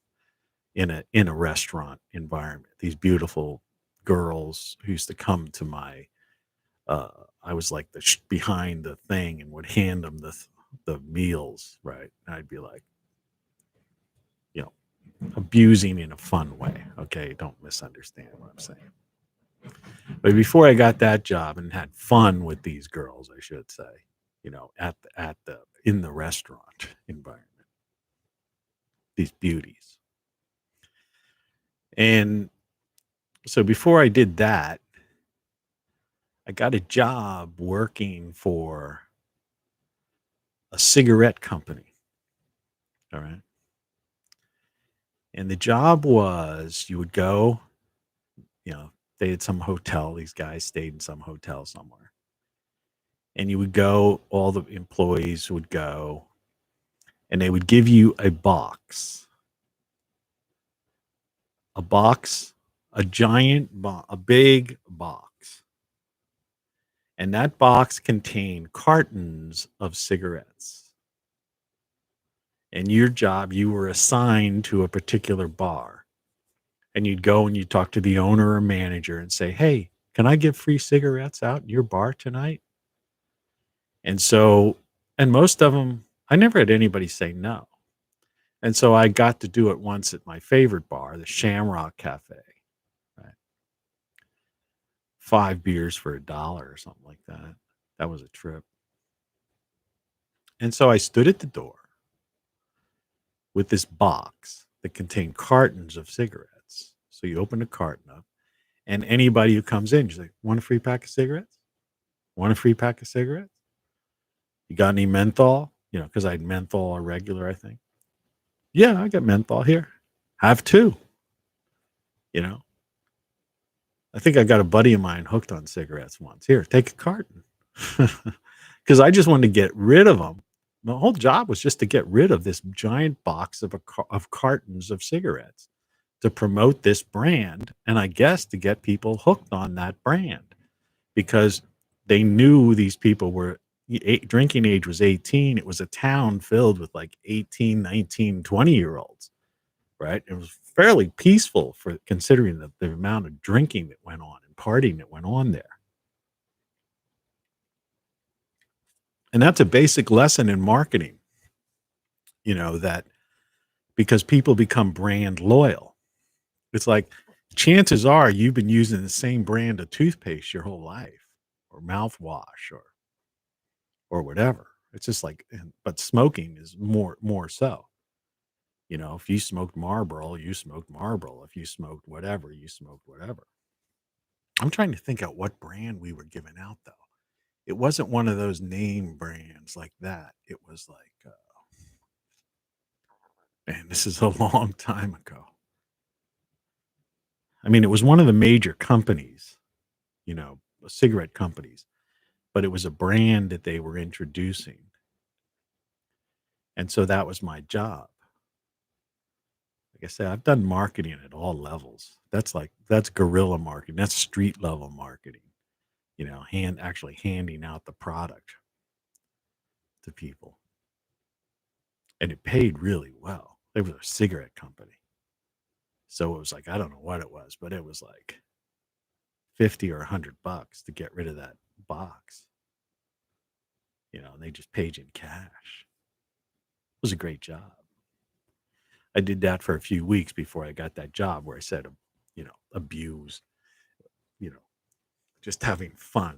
in a restaurant environment. These beautiful girls who used to come to my, I was like behind the thing and would hand them the meals, right? And I'd be like, abusing in a fun way. Okay, don't misunderstand what I'm saying. But before I got that job and had fun with these girls, I should say, in the restaurant environment, these beauties. And so before I did that, I got a job working for a cigarette company. All right. And the job was you would go, they had some hotel. These guys stayed in some hotel somewhere. And you would go, all the employees would go, and they would give you a box. A box, a giant box, a big box. And that box contained cartons of cigarettes. And your job, you were assigned to a particular bar. And you'd go and you'd talk to the owner or manager and say, hey, can I get free cigarettes out in your bar tonight? And so, and most of them, I never had anybody say no. And so I got to do it once at my favorite bar, the Shamrock Cafe. Right? 5 beers for $1 or something like that. That was a trip. And so I stood at the door with this box that contained cartons of cigarettes. So you open a carton up, and anybody who comes in, you say, want a free pack of cigarettes? Want a free pack of cigarettes? You got any menthol? Because I had menthol or regular, I think. Yeah, I got menthol here. Have 2. I think I got a buddy of mine hooked on cigarettes once. Here, take a carton. Because I just wanted to get rid of them. My whole job was just to get rid of this giant box of cartons of cigarettes to promote this brand, and I guess to get people hooked on that brand, because they knew these people were drinking age was 18. It was a town filled with like 18, 19, 20-year-olds, right? It was fairly peaceful for considering the amount of drinking that went on and partying that went on there. And that's a basic lesson in marketing, that because people become brand loyal. It's like chances are you've been using the same brand of toothpaste your whole life, or mouthwash, or whatever. It's just like, but smoking is more so. If you smoked Marlboro, you smoked Marlboro. If you smoked whatever, you smoked whatever. I'm trying to think out what brand we were giving out, though. It wasn't one of those name brands like that. It was like, man, this is a long time ago. I mean, it was one of the major companies, cigarette companies, but it was a brand that they were introducing. And so that was my job. Like I said, I've done marketing at all levels. That's guerrilla marketing. That's street level marketing. Actually handing out the product to people. And it paid really well. It was a cigarette company. So it was like, I don't know what it was, but it was like $50 or $100 to get rid of that box. And they just paid you in cash. It was a great job. I did that for a few weeks before I got that job where I said, abuse, just having fun.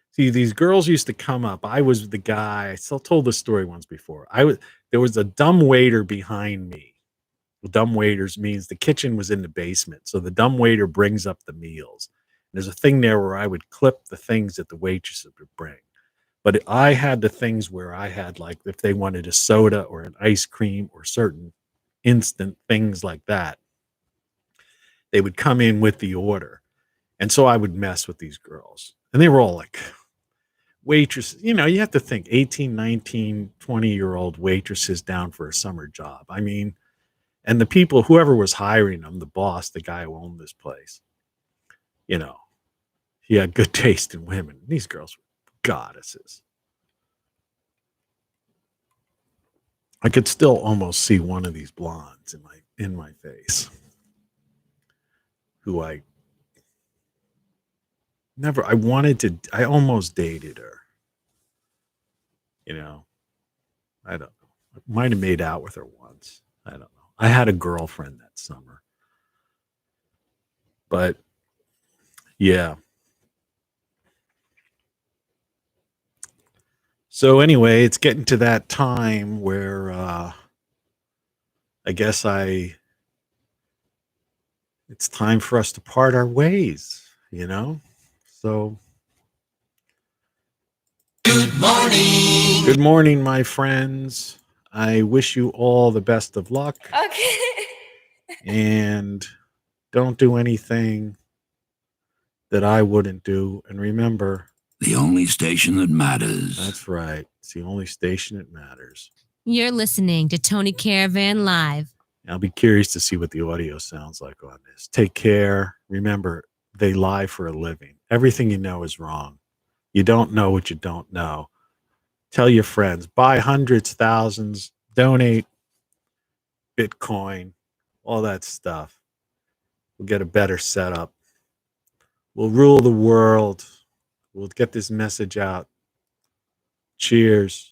See, these girls used to come up. I was the guy. I still told this story once before. There was a dumb waiter behind me. Dumb waiters means the kitchen was in the basement. So the dumb waiter brings up the meals. And there's a thing there where I would clip the things that the waitresses would bring. But I had the things where I had, like, if they wanted a soda or an ice cream or certain instant things like that, they would come in with the order. And so I would mess with these girls. And they were all like waitresses. You have to think 18, 19, 20-year-old waitresses down for a summer job. I mean, and the people, whoever was hiring them, the boss, the guy who owned this place, he had good taste in women. These girls were goddesses. I could still almost see one of these blondes in my face, who I almost dated her. I don't know. I might have made out with her once. I don't know. I had a girlfriend that summer. But yeah. So anyway, it's getting to that time where I guess it's time for us to part our ways, So Good morning, my friends. I wish you all the best of luck. Okay. And don't do anything that I wouldn't do. And remember, the only station that matters. That's right. It's the only station that matters. You're listening to Tony Caravan Live. I'll be curious to see what the audio sounds like on this. Take care. Remember, they lie for a living. Everything you know is wrong. You don't know what you don't know. Tell your friends. Buy hundreds, thousands. Donate Bitcoin. All that stuff. We'll get a better setup. We'll rule the world. We'll get this message out. Cheers.